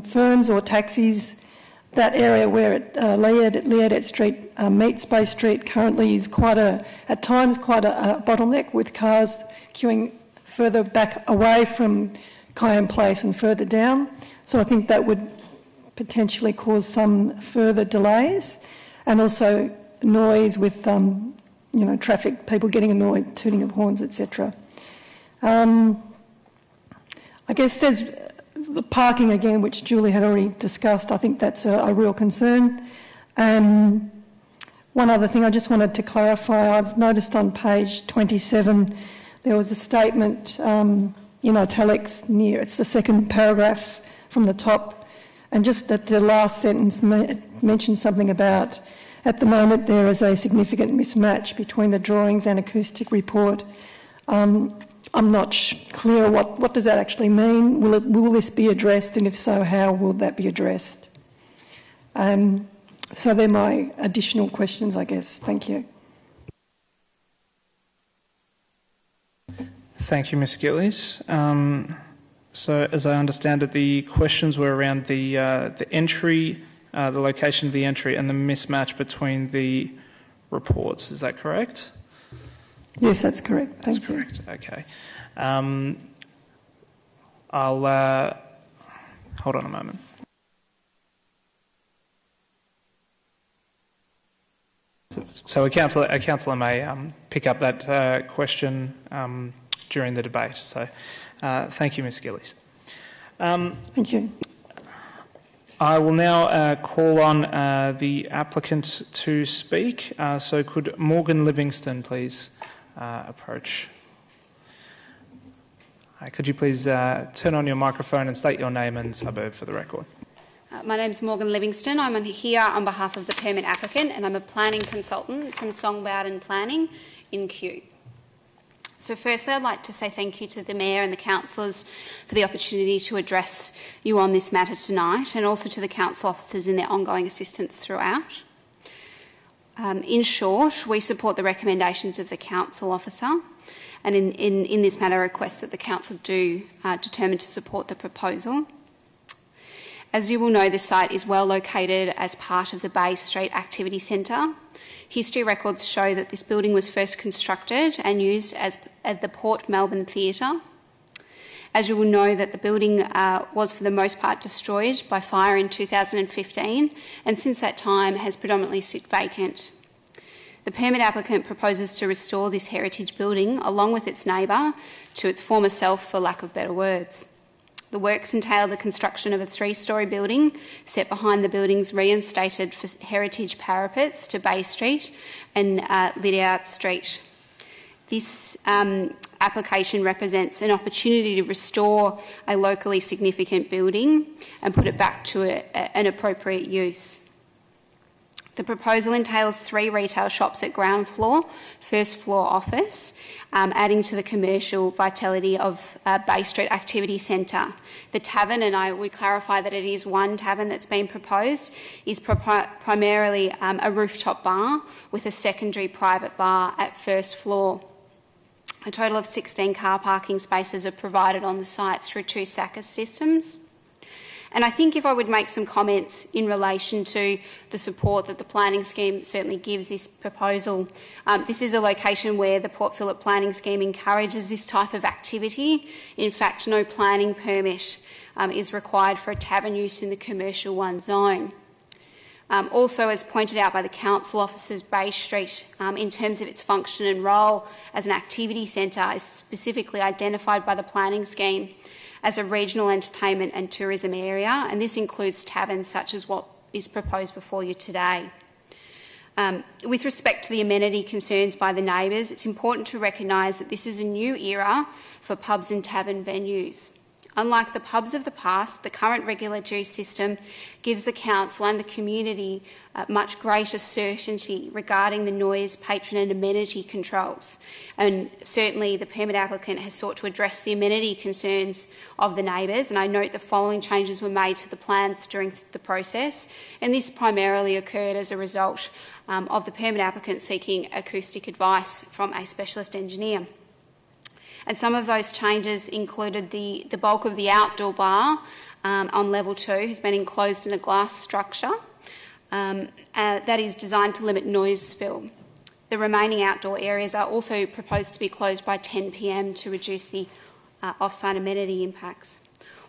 firms or taxis. That area where Liadet Street meets Bay Street currently is at times quite a bottleneck, with cars queuing further back away from Kiam Place and further down. So I think that would potentially cause some further delays, and also noise with traffic, people getting annoyed, tooting of horns, etc. I guess there's the parking again, which Julie had already discussed. I think that's a real concern. One other thing I just wanted to clarify, I've noticed on page 27 there was a statement in italics it's the second paragraph from the top, and just at the last sentence mentioned something about, at the moment there is a significant mismatch between the drawings and acoustic report. I'm not clear what does that actually mean. Will this be addressed, and if so, how will that be addressed? So they're my additional questions, I guess. Thank you. Thank you, Ms. Gillies. So, as I understand it, the questions were around the entry, the location of the entry, and the mismatch between the reports. Is that correct? Yes, that's correct. Thank you. That's correct. Okay. I'll hold on a moment. So a councillor may pick up that question during the debate. So thank you, Ms. Gillies. Thank you. I will now call on the applicant to speak. So could Morgan Livingston please approach? Could you please turn on your microphone and state your name and suburb for the record? My name is Morgan Livingston. I'm here on behalf of the permit applicant, and I'm a planning consultant from Songbowden Planning in Kew. So firstly, I'd like to say thank you to the Mayor and the councillors for the opportunity to address you on this matter tonight, and also to the council officers in their ongoing assistance throughout. In short, we support the recommendations of the council officer, and in this matter request that the council do determine to support the proposal. As you will know, this site is well located as part of the Bay Street Activity Centre. History records show that this building was first constructed and used as the Port Melbourne Theatre. As you will know, that the building was for the most part destroyed by fire in 2015, and since that time has predominantly sit vacant. The permit applicant proposes to restore this heritage building along with its neighbour to its former self, for lack of better words. The works entail the construction of a 3-storey building set behind the building's reinstated heritage parapets to Bay Street and Lydiard Street. This application represents an opportunity to restore a locally significant building and put it back to an appropriate use. The proposal entails 3 retail shops at ground floor, first floor office, adding to the commercial vitality of Bay Street Activity Centre. The tavern, and I would clarify that it is one tavern that's been proposed, is primarily a rooftop bar with a secondary private bar at first floor. A total of 16 car parking spaces are provided on the site through 2 SACA systems. And I think if I would make some comments in relation to the support that the planning scheme certainly gives this proposal, this is a location where the Port Phillip planning scheme encourages this type of activity. In fact, no planning permit is required for a tavern use in the commercial 1 zone. Also, as pointed out by the council officers, Bay Street, in terms of its function and role as an activity centre, is specifically identified by the planning scheme as a regional entertainment and tourism area, and this includes taverns such as what is proposed before you today. With respect to the amenity concerns by the neighbours, it's important to recognise that this is a new era for pubs and tavern venues. Unlike the pubs of the past, the current regulatory system gives the council and the community much greater certainty regarding the noise, patron and amenity controls. And certainly the permit applicant has sought to address the amenity concerns of the neighbours, and I note the following changes were made to the plans during the process, and this primarily occurred as a result of the permit applicant seeking acoustic advice from a specialist engineer. And some of those changes included the bulk of the outdoor bar on level 2 has been enclosed in a glass structure that is designed to limit noise spill. The remaining outdoor areas are also proposed to be closed by 10 p.m. to reduce the off-site amenity impacts.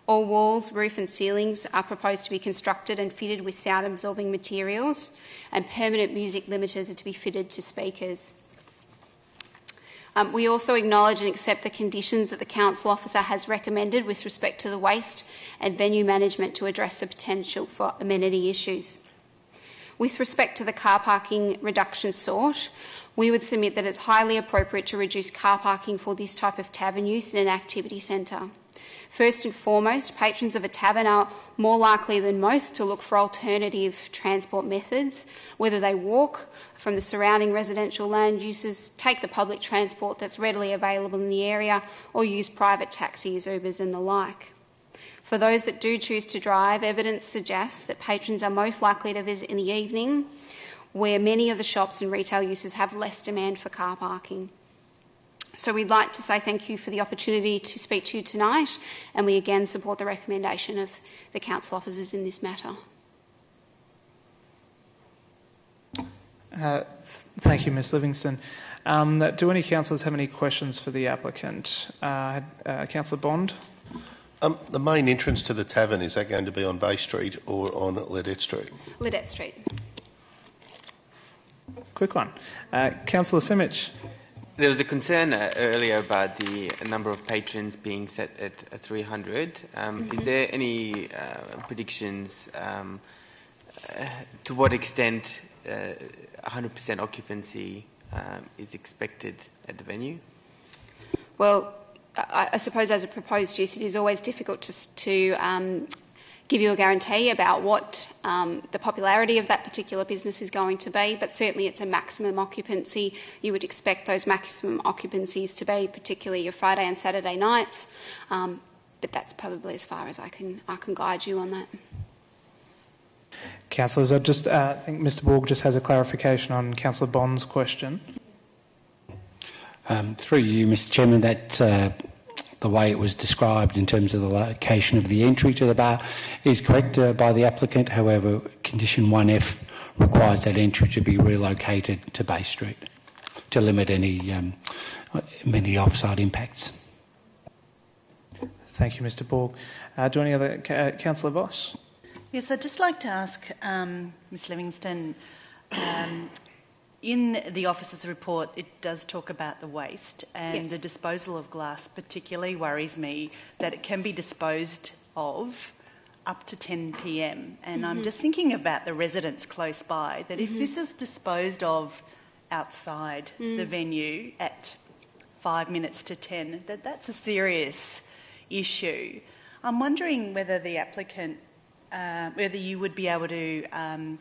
All walls, roof and ceilings are proposed to be constructed and fitted with sound-absorbing materials, and permanent music limiters are to be fitted to speakers. We also acknowledge and accept the conditions that the council officer has recommended with respect to the waste and venue management to address the potential for amenity issues. With respect to the car parking reduction sought, we would submit that it's highly appropriate to reduce car parking for this type of tavern use in an activity centre. First and foremost, patrons of a tavern are more likely than most to look for alternative transport methods, whether they walk from the surrounding residential land uses, take the public transport that's readily available in the area, or use private taxis, Ubers and the like. For those that do choose to drive, evidence suggests that patrons are most likely to visit in the evening, where many of the shops and retail uses have less demand for car parking. So we'd like to say thank you for the opportunity to speak to you tonight, and we again support the recommendation of the council officers in this matter. Thank you, Ms Livingston. Do any councillors have any questions for the applicant? Councillor Bond? The main entrance to the tavern, is that going to be on Bay Street or on Lidette Street? Lidette Street. Quick one. Councillor Simic? There was a concern earlier about the number of patrons being set at 300. Is there any predictions to what extent 100% occupancy is expected at the venue? Well, I suppose as a proposed use, it is always difficult to give you a guarantee about what the popularity of that particular business is going to be, but certainly it's a maximum occupancy. You would expect those maximum occupancies to be particularly your Friday and Saturday nights, but that's probably as far as I can guide you on that. Councillors, I think Mr Borg just has a clarification on Councillor Bond's question. Through you, Mr Chairman, that the way it was described in terms of the location of the entry to the bar is correct by the applicant. However, condition 1F requires that entry to be relocated to Bay Street to limit any off-site impacts. Thank you, Mr Borg. Do any other... Councillor Voss? Yes, I'd just like to ask Ms Livingston, in the officer's report, it does talk about the waste, and yes, the disposal of glass particularly worries me that it can be disposed of up to 10 p.m. And I'm just thinking about the residents close by, that if this is disposed of outside the venue at 5 minutes to 10, that's a serious issue. I'm wondering whether the applicant, whether you would be able to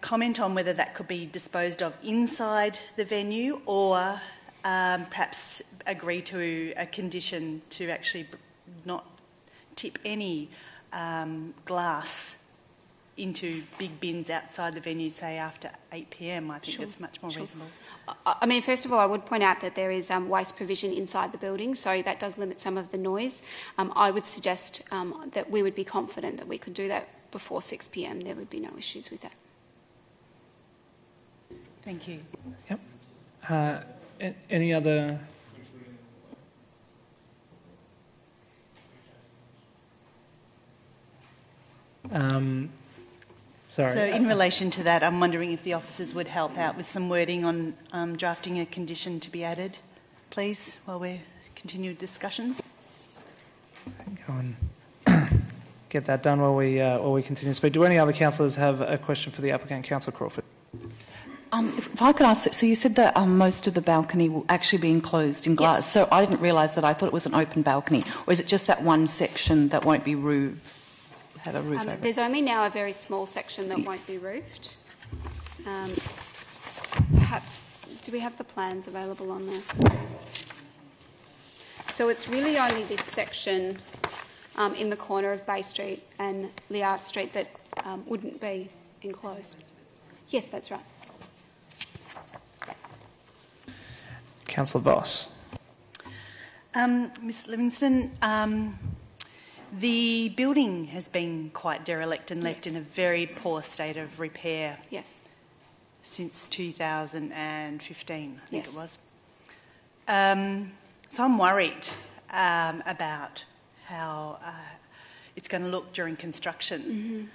comment on whether that could be disposed of inside the venue, or perhaps agree to a condition to actually not tip any glass into big bins outside the venue, say after 8 p.m. I think that's much more reasonable. I mean, first of all, I would point out that there is waste provision inside the building, so that does limit some of the noise. I would suggest that we would be confident that we could do that before 6 p.m. There would be no issues with that. Thank you. Yep. Any other... Sorry. So in relation to that, I'm wondering if the officers would help out with some wording on drafting a condition to be added, please, while we continue discussions. Go and get that done while we continue to speak. Do any other councillors have a question for the applicant? Councillor Crawford. If I could ask, so you said that most of the balcony will actually be enclosed in glass. Yes. So I didn't realise that. I thought it was an open balcony. Or is it just that one section that won't be have a roof over it? There's only now a very small section that won't be roofed. Perhaps, do we have the plans available on there? So it's really only this section in the corner of Bay Street and Liard Street that wouldn't be enclosed. Yes, that's right. Councillor Voss. Ms Livingston, The building has been quite derelict and left in a very poor state of repair. Yes. Since 2015, I think Yes. it was. So I'm worried about how it's going to look during construction. Mm-hmm.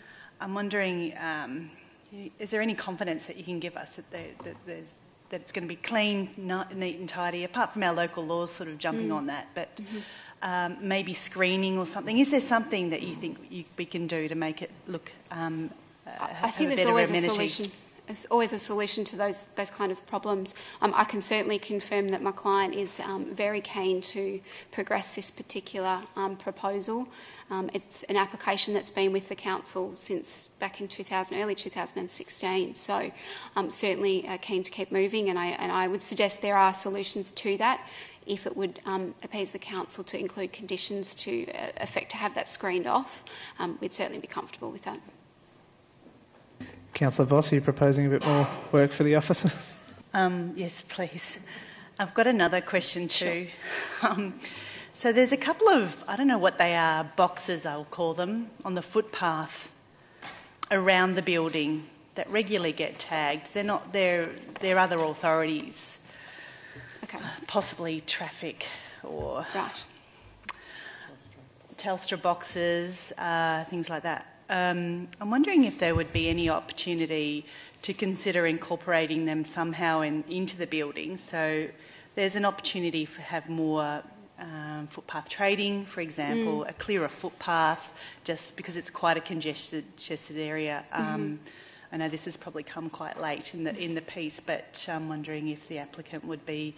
I'm wondering, is there any confidence that you can give us that that it's going to be clean, neat and tidy, apart from our local laws sort of jumping on that, but maybe screening or something? Is there something that you think we can do to make it look I think there's always a solution. There's always a solution to those kind of problems. I can certainly confirm that my client is very keen to progress this particular proposal. It's an application that's been with the council since back in early 2016. So I'm certainly keen to keep moving, and I would suggest there are solutions to that. If it would appease the council to include conditions to to have that screened off, we'd certainly be comfortable with that. Councillor Voss, are you proposing a bit more work for the officers? Yes, please. I've got another question too. So there's a couple of, I don't know what they are, boxes I'll call them, on the footpath around the building that regularly get tagged. They're not, they're other authorities, possibly traffic or Telstra boxes, things like that. I'm wondering if there would be any opportunity to consider incorporating them somehow into the building. So there's an opportunity to have more footpath trading, for example, a clearer footpath, just because it's quite a congested area. I know this has probably come quite late in the piece, but I'm wondering if the applicant would be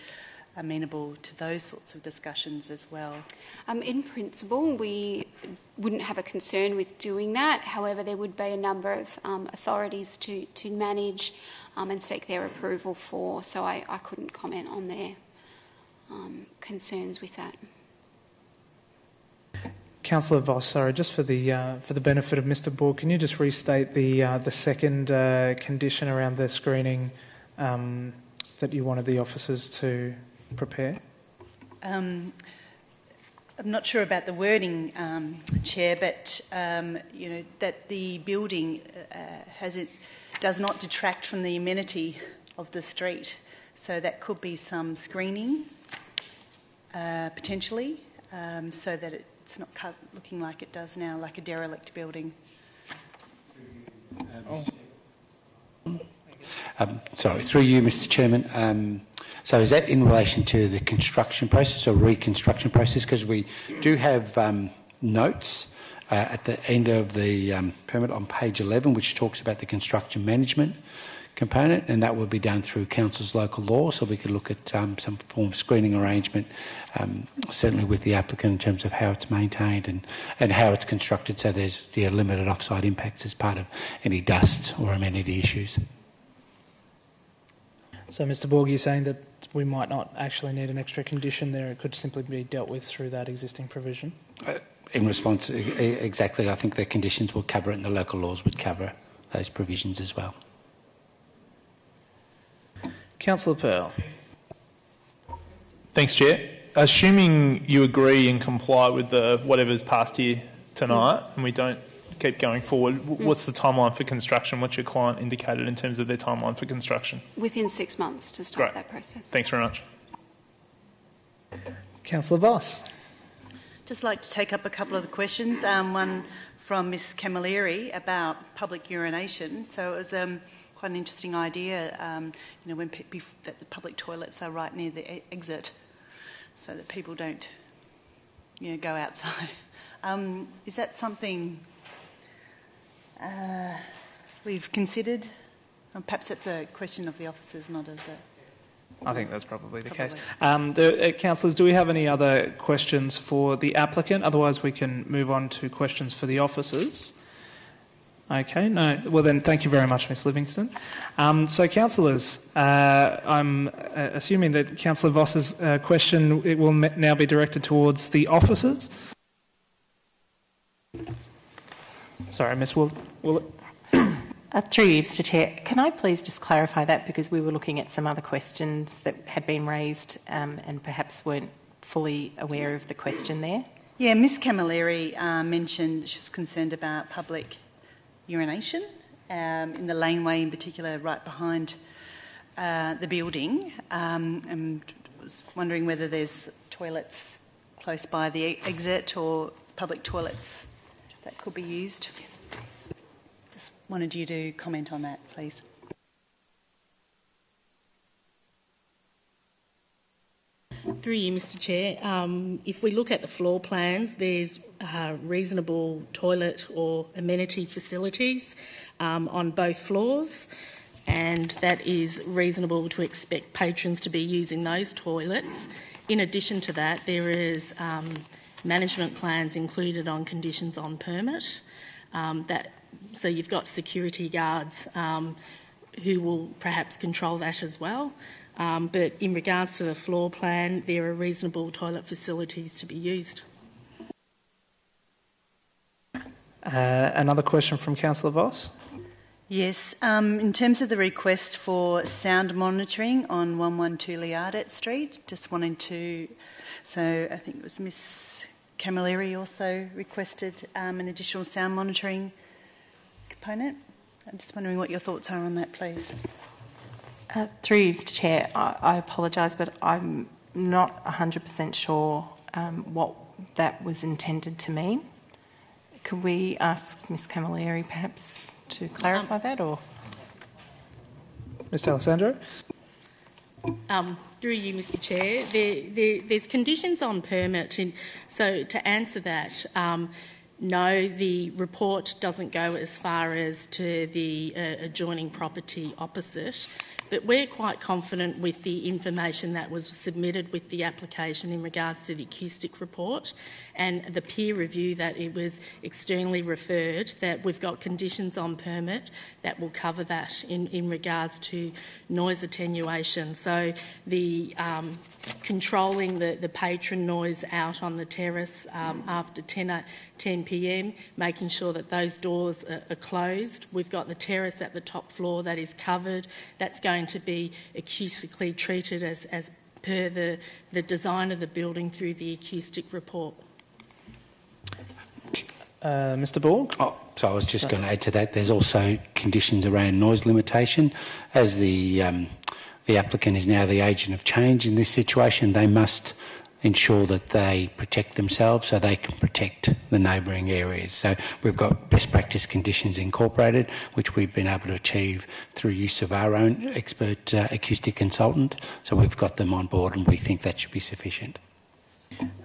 amenable to those sorts of discussions as well. In principle, we wouldn't have a concern with doing that. However, there would be a number of authorities to manage and seek their approval for, so I couldn't comment on their concerns with that. Councillor Voss, sorry, just for the benefit of Mr. Borg, can you just restate the second condition around the screening that you wanted the officers to prepare? I'm not sure about the wording, Chair, but that the building does not detract from the amenity of the street. So that could be some screening, potentially, so that it's not looking like it does now, like a derelict building. Sorry, through you, Mr. Chairman. So is that in relation to the construction process or reconstruction process? Because we do have notes at the end of the permit on page 11, which talks about the construction management component, and that will be done through council's local law. So we could look at some form of screening arrangement, certainly with the applicant in terms of how it's maintained and how it's constructed, so there's limited offsite impacts as part of any dust or amenity issues. So, Mr. Borg, you're saying that we might not actually need an extra condition there, it could simply be dealt with through that existing provision? In response, exactly. I think the conditions will cover it and the local laws would cover those provisions as well. Councillor Pearl. Thanks, Chair. Assuming you agree and comply with whatever's passed here tonight and we don't keep going forward, what's the timeline for construction? What's your client indicated in terms of their timeline for construction? Within 6 months to start that process. Thanks very much. Councillor Voss. Just like to take up a couple of the questions. One from Ms Camilleri about public urination. So it was quite an interesting idea, when that the public toilets are right near the exit, so that people don't, go outside. Is that something we've considered? Perhaps that's a question of the officers, not of the... I think that's probably the case. Councillors, do we have any other questions for the applicant? Otherwise, we can move on to questions for the officers. Okay, no. Well then, thank you very much, Ms Livingston. So, councillors, I'm assuming that Councillor Voss's question will now be directed towards the officers. Sorry, Ms Willett. Through you, Mr Chair, can I please just clarify that, because we were looking at some other questions that had been raised and perhaps weren't fully aware of the question there. Yeah, Ms Camilleri mentioned she was concerned about public urination in the laneway in particular right behind the building, and was wondering whether there's toilets close by the exit or public toilets that could be used. Just wanted you to comment on that, please. Through you, Mr Chair, if we look at the floor plans, there's reasonable toilet or amenity facilities on both floors, and that is reasonable to expect patrons to be using those toilets. In addition to that, there is management plans included on conditions on permit. So you've got security guards who will perhaps control that as well. But in regards to the floor plan, there are reasonable toilet facilities to be used. Another question from Councillor Voss. Yes, in terms of the request for sound monitoring on 112 Liardet Street, just wanting to, so I think it was Ms Camilleri also requested an additional sound monitoring component. I'm just wondering what your thoughts are on that, please. Through you, Mr Chair, I apologise, but I'm not 100% sure what that was intended to mean. Could we ask Ms Camilleri perhaps to clarify that, or? Mr Alessandro? Through you, Mr Chair, there's conditions on permit. So to answer that, no, the report doesn't go as far as to the adjoining property opposite, but we're quite confident with the information that was submitted with the application in regards to the acoustic report and the peer review that it was externally referred, that we've got conditions on permit that will cover that in regards to noise attenuation. So the controlling the patron noise out on the terrace after 10 p.m, making sure that those doors are closed. We've got the terrace at the top floor that is covered. That's going to be acoustically treated as per the design of the building through the acoustic report. Mr Borg? So I was just going to add to that, there's also conditions around noise limitation. As the applicant is now the agent of change in this situation, they must ensure that they protect themselves so they can protect the neighbouring areas. So we've got best practice conditions incorporated, which we've been able to achieve through use of our own expert acoustic consultant. So we've got them on board and we think that should be sufficient.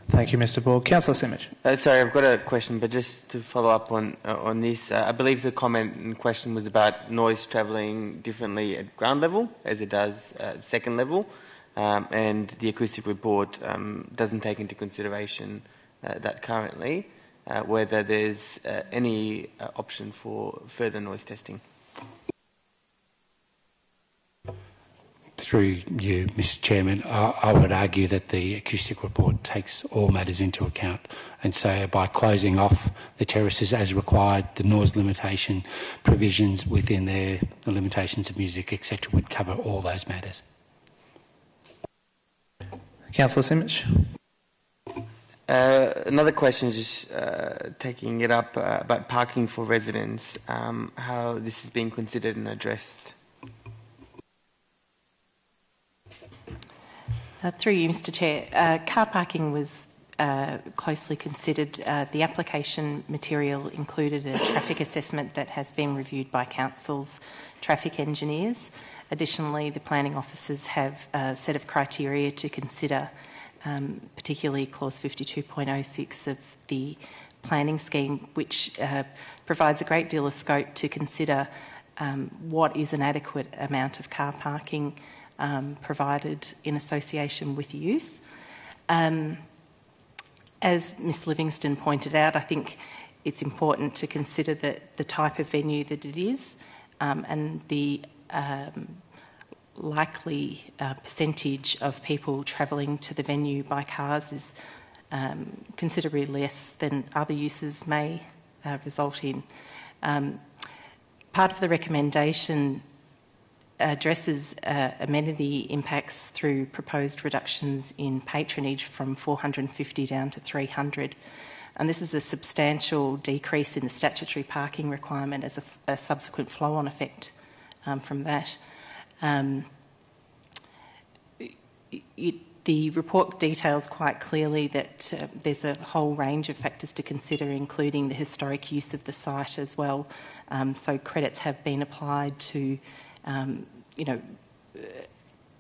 Thank you, Mr Borg. Councillor Simic. Sorry, I've got a question, but just to follow up on this, I believe the comment in question was about noise travelling differently at ground level as it does at second level. And the acoustic report doesn't take into consideration that currently, whether there's any option for further noise testing. Through you, Mr Chairman, I would argue that the acoustic report takes all matters into account, and so by closing off the terraces as required, the noise limitation provisions within there, the limitations of music, etc., would cover all those matters. Councillor Simic. Another question is just taking it up about parking for residents, how this is being considered and addressed. Through you, Mr Chair, car parking was closely considered. The application material included a traffic assessment that has been reviewed by Council's traffic engineers. Additionally, the planning officers have a set of criteria to consider, particularly clause 52.06 of the planning scheme, which provides a great deal of scope to consider what is an adequate amount of car parking provided in association with use. As Ms Livingston pointed out, I think it's important to consider that the type of venue that it is and the likely percentage of people travelling to the venue by cars is considerably less than other uses may result in. Part of the recommendation addresses amenity impacts through proposed reductions in patronage from 450 down to 300. And this is a substantial decrease in the statutory parking requirement as a subsequent flow-on effect from that. The report details quite clearly that there's a whole range of factors to consider, including the historic use of the site as well. So credits have been applied to,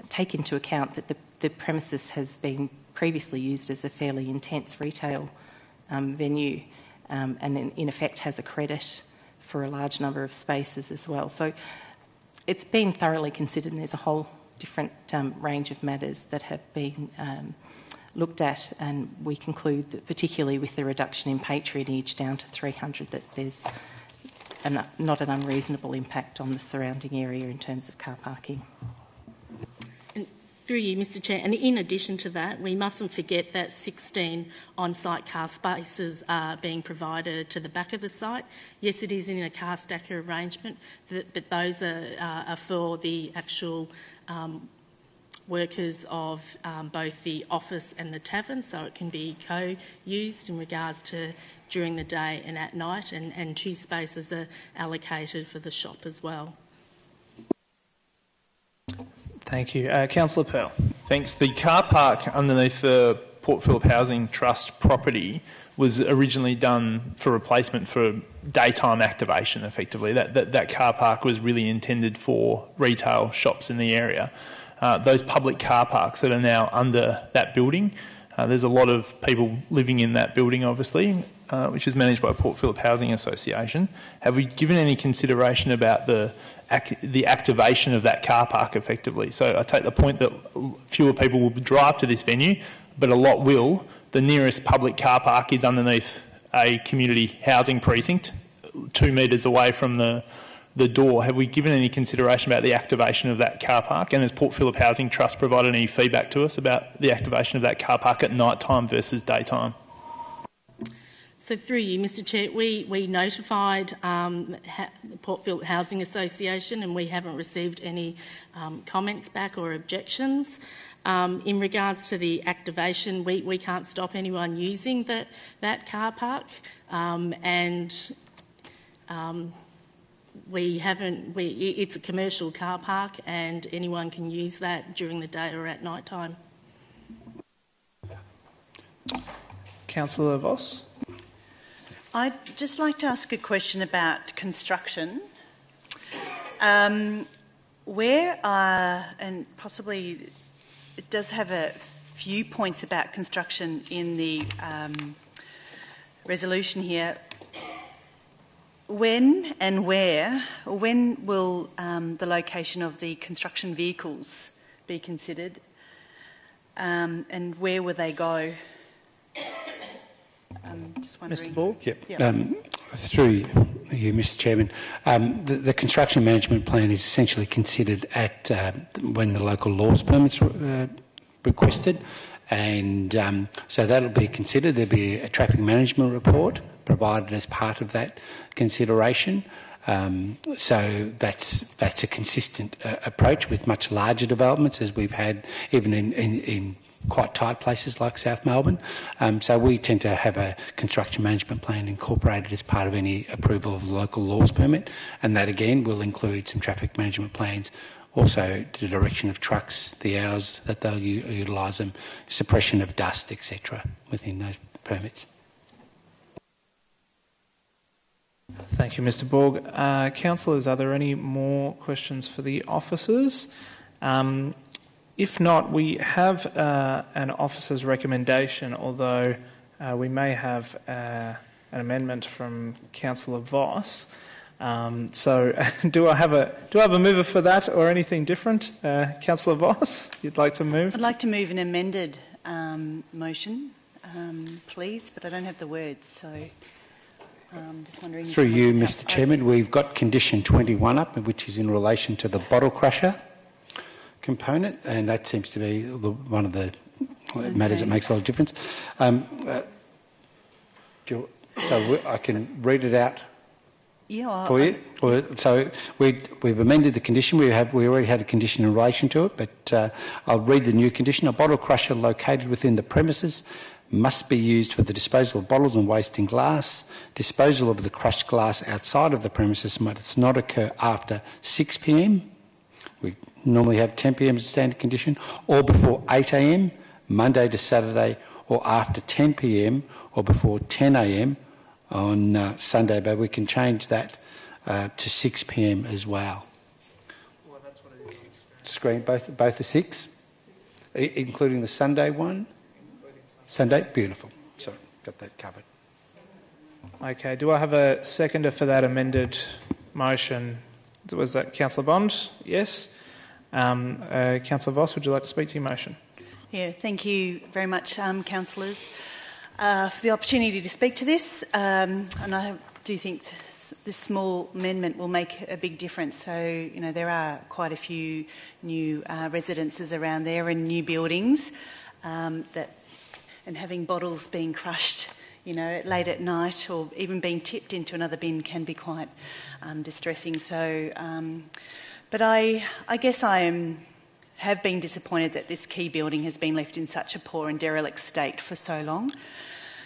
take into account that the premises has been previously used as a fairly intense retail venue, and in effect has a credit for a large number of spaces as well. So it's been thoroughly considered, and there's a whole different range of matters that have been looked at, and we conclude that particularly with the reduction in patronage down to 300 that there's not an unreasonable impact on the surrounding area in terms of car parking. And through you, Mr Chair, and in addition to that, we mustn't forget that 16 on-site car spaces are being provided to the back of the site. Yes, it is in a car stacker arrangement, but those are for the actual workers of both the office and the tavern, so it can be co-used in regards to during the day and at night, and 2 spaces are allocated for the shop as well. Thank you. Councillor Pearl. Thanks. The car park underneath the Port Phillip Housing Trust property was originally done for replacement for daytime activation, effectively. That car park was really intended for retail shops in the area. Those public car parks that are now under that building, there's a lot of people living in that building, obviously, which is managed by Port Phillip Housing Association. Have we given any consideration about the activation of that car park effectively? So I take the point that fewer people will drive to this venue, but a lot will. The nearest public car park is underneath a community housing precinct, 2 metres away from the door. Have we given any consideration about the activation of that car park? And has Port Phillip Housing Trust provided any feedback to us about the activation of that car park at night time versus daytime? So through you, Mr Chair, we notified the Port Phillip Housing Association, and we haven't received any comments back or objections. In regards to the activation, we can't stop anyone using that car park, it's a commercial car park, and anyone can use that during the day or at night time. Councillor Voss. I'd just like to ask a question about construction. Where are, and possibly it does have a few points about construction in the resolution here. When and where, or when will the location of the construction vehicles be considered, and where will they go? Just wondering. Mr Ball? Yep. Through you, Mr Chairman, the construction management plan is essentially considered at when the local laws permits requested, and so that'll be considered. There'll be a traffic management report provided as part of that consideration. So that's a consistent approach with much larger developments as we've had even in quite tight places like South Melbourne. So we tend to have a construction management plan incorporated as part of any approval of the local laws permit, and that again will include some traffic management plans, also the direction of trucks, the hours that they'll utilise them, suppression of dust, etc. within those permits. Thank you, Mr Borg. Councillors, are there any more questions for the officers? If not, we have an officer's recommendation, although we may have an amendment from Councillor Voss. So do I have a mover for that or anything different? Councillor Voss, you'd like to move? I'd like to move an amended motion, please, but I don't have the words, so just wondering. Through you, Mr Chairman, we've got condition 21 up, which is in relation to the bottle crusher component, and that seems to be one of the matters that makes a lot of difference. So I can read it out. Yeah. For you? So we've amended the condition. We already had a condition in relation to it, but I'll read the new condition. A bottle crusher located within the premises must be used for the disposal of bottles and waste in glass. Disposal of the crushed glass outside of the premises must not occur after 6 p.m. We normally have 10 p.m. as a standard condition, or before 8 a.m, Monday to Saturday, or after 10 p.m, or before 10 a.m, on Sunday, but we can change that to 6 p.m. as well. Well, that's what it is on the screen. Both are 6, including the Sunday one. Sunday, beautiful. Sorry, got that covered. Okay. Do I have a seconder for that amended motion? Was that Councillor Bond? Yes. Councillor Voss, would you like to speak to your motion? Yeah. Thank you very much, councillors, for the opportunity to speak to this, and I do think this small amendment will make a big difference. So, there are quite a few new residences around there and new buildings and having bottles being crushed, late at night or even being tipped into another bin can be quite distressing. So, but I guess have been disappointed that this key building has been left in such a poor and derelict state for so long.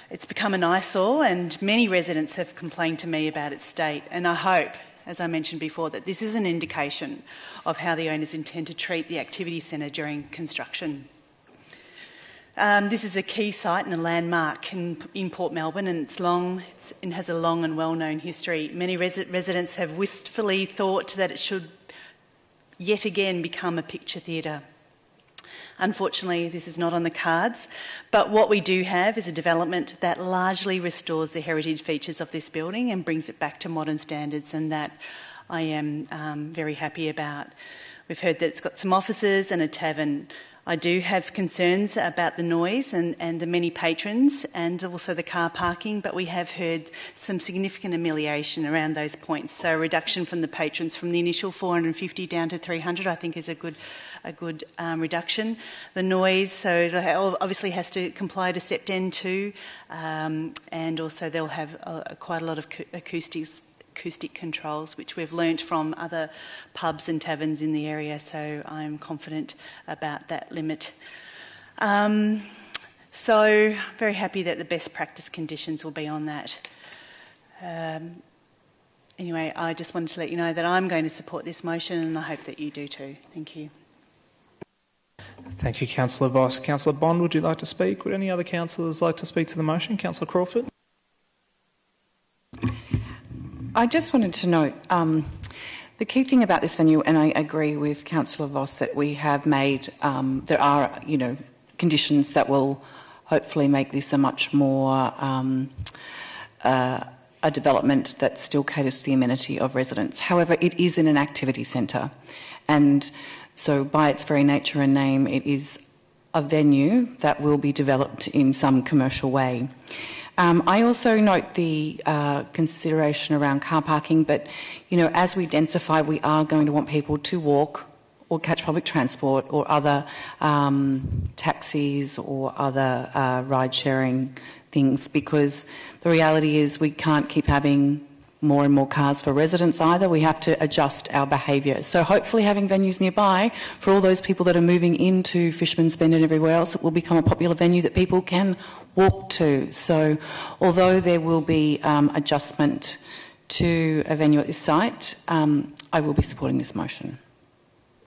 It's become an eyesore, and many residents have complained to me about its state, and I hope, as I mentioned before, that this is an indication of how the owners intend to treat the activity centre during construction. This is a key site and a landmark in Port Melbourne, and it has a long and well-known history. Many residents have wistfully thought that it should yet again become a picture theatre. Unfortunately, this is not on the cards, but what we do have is a development that largely restores the heritage features of this building and brings it back to modern standards, and that I am very happy about. We've heard that it's got some offices and a tavern. I do have concerns about the noise and the many patrons and also the car parking, but we have heard some significant amelioration around those points. So a reduction from the patrons from the initial 450 down to 300, I think, is a good reduction. The noise, so it obviously has to comply to Sept N 2, and also they'll have quite a lot of acoustic controls, which we've learnt from other pubs and taverns in the area, so I'm confident about that limit. So very happy that the best practice conditions will be on that. Anyway, I just wanted to let you know that I'm going to support this motion, and I hope that you do too. Thank you. Thank you, Councillor Voss. Councillor Bond, would you like to speak? Would any other councillors like to speak to the motion? Councillor Crawford? I just wanted to note the key thing about this venue, and I agree with Councillor Voss that we have made, there are, conditions that will hopefully make this a much more a development that still caters to the amenity of residents. However, it is in an activity centre, and so by its very nature and name, it is a venue that will be developed in some commercial way. I also note the consideration around car parking, but, as we densify, we are going to want people to walk or catch public transport or other taxis or other ride-sharing things, because the reality is we can't keep having more and more cars for residents either. We have to adjust our behaviour. So hopefully having venues nearby for all those people that are moving into Fisherman's Bend and everywhere else, it will become a popular venue that people can walk to. So although there will be adjustment to a venue at this site, I will be supporting this motion,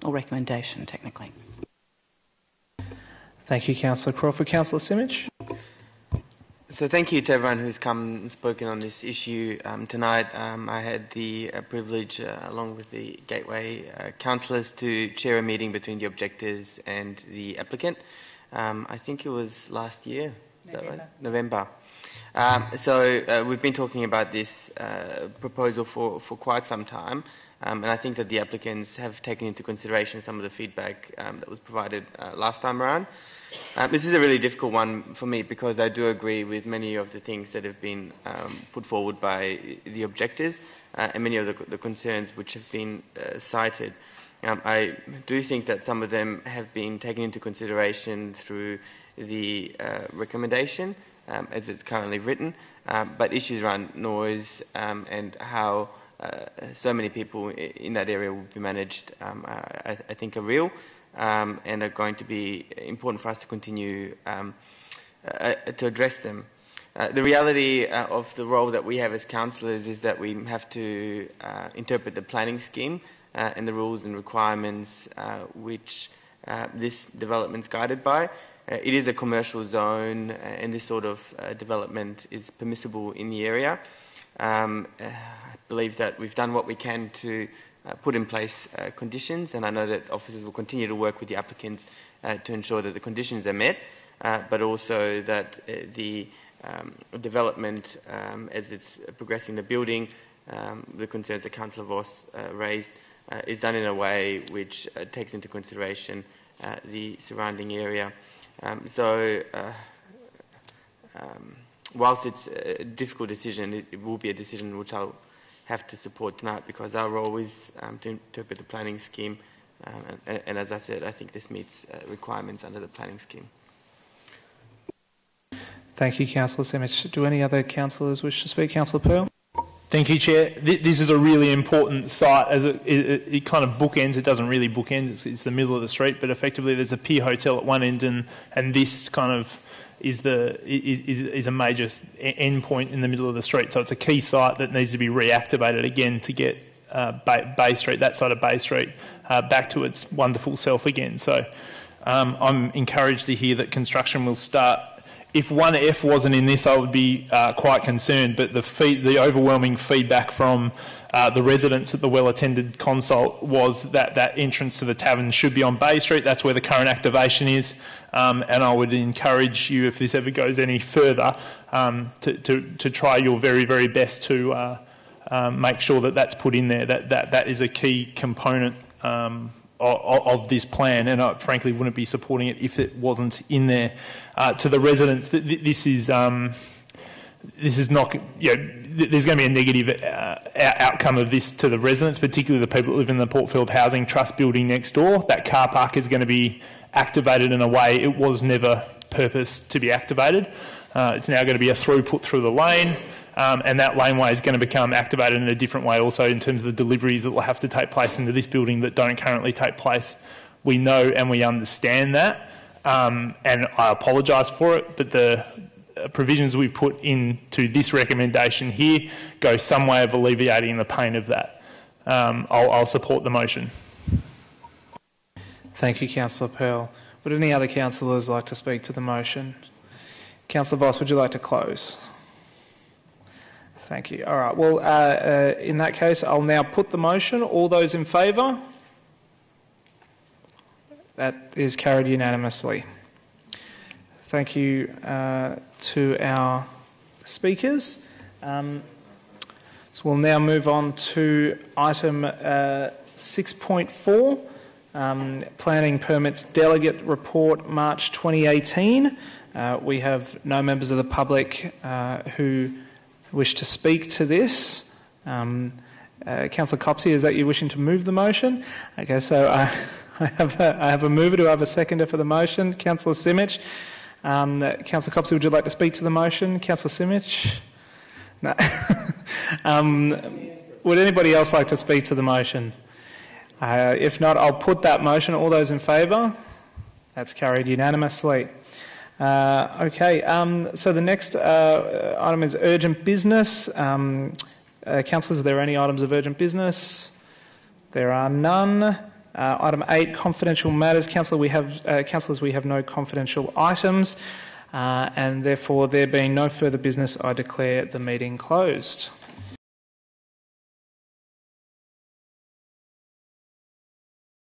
or recommendation technically. Thank you, Councillor Crawford. Councillor Simic? So thank you to everyone who's come and spoken on this issue tonight. I had the privilege, along with the Gateway councillors, to chair a meeting between the objectors and the applicant. I think it was last year, is that right? November. So we've been talking about this proposal for quite some time, and I think that the applicants have taken into consideration some of the feedback that was provided last time around. This is a really difficult one for me because I do agree with many of the things that have been put forward by the objectors and many of the concerns which have been cited. I do think that some of them have been taken into consideration through the recommendation as it's currently written, but issues around noise and how so many people in that area will be managed, I think are real and are going to be important for us to continue to address them. The reality of the role that we have as councillors is that we have to interpret the planning scheme and the rules and requirements which this development's guided by. It is a commercial zone and this sort of development is permissible in the area. I believe that we've done what we can to put in place conditions, and I know that officers will continue to work with the applicants to ensure that the conditions are met, but also that the development, as it's progressing the building, the concerns that Councillor Voss raised, is done in a way which takes into consideration the surrounding area. Whilst it's a difficult decision, it will be a decision which I'll have to support tonight because our role is to interpret the planning scheme, and as I said, I think this meets requirements under the planning scheme. Thank you, Councillor Simic. Do any other councillors wish to speak? Councillor Pearl? Thank you, Chair. This is a really important site. As it kind of bookends. It doesn't really bookend. It's the middle of the street, but effectively there's a Pier Hotel at one end, and this kind of is a major end point in the middle of the street. So it's a key site that needs to be reactivated again to get Bay Street, that side of Bay Street, back to its wonderful self again. So I'm encouraged to hear that construction will start. If 1F wasn't in this, I would be quite concerned, but the overwhelming feedback from the residents at the well-attended consult was that that entrance to the tavern should be on Bay Street. That's where the current activation is, and I would encourage you, if this ever goes any further, to try your very, very best to make sure that that's put in there. That is a key component of this plan, and I frankly wouldn't be supporting it if it wasn't in there. To the residents, this is not, there's going to be a negative outcome of this to the residents, particularly the people that live in the Port Phillip Housing Trust building next door. That car park is going to be activated in a way it was never purposed to be activated. It's now going to be a throughput through the lane. And that laneway is going to become activated in a different way also in terms of the deliveries that will have to take place into this building that don't currently take place. We know and we understand that, and I apologise for it, but the provisions we've put into this recommendation here go some way of alleviating the pain of that. I'll support the motion. Thank you, Councillor Pearl. Would any other councillors like to speak to the motion? Councillor Voss, would you like to close? Thank you. All right. Well, in that case, I'll now put the motion. All those in favour? That is carried unanimously. Thank you to our speakers. So we'll now move on to item 6.4, Planning Permits Delegate Report, March 2018. We have no members of the public who wish to speak to this. Councillor Copsey, is that you wishing to move the motion? Okay, so I have a mover. Do I have a seconder for the motion? Councillor Simic. Councillor Copsey, would you like to speak to the motion? Councillor Simic? No. Would anybody else like to speak to the motion? If not, I'll put that motion. All those in favour? That's carried unanimously. Okay, so the next item is urgent business. Councillors, are there any items of urgent business? There are none. Item 8, confidential matters. Councillors, we have no confidential items, and therefore, there being no further business, I declare the meeting closed.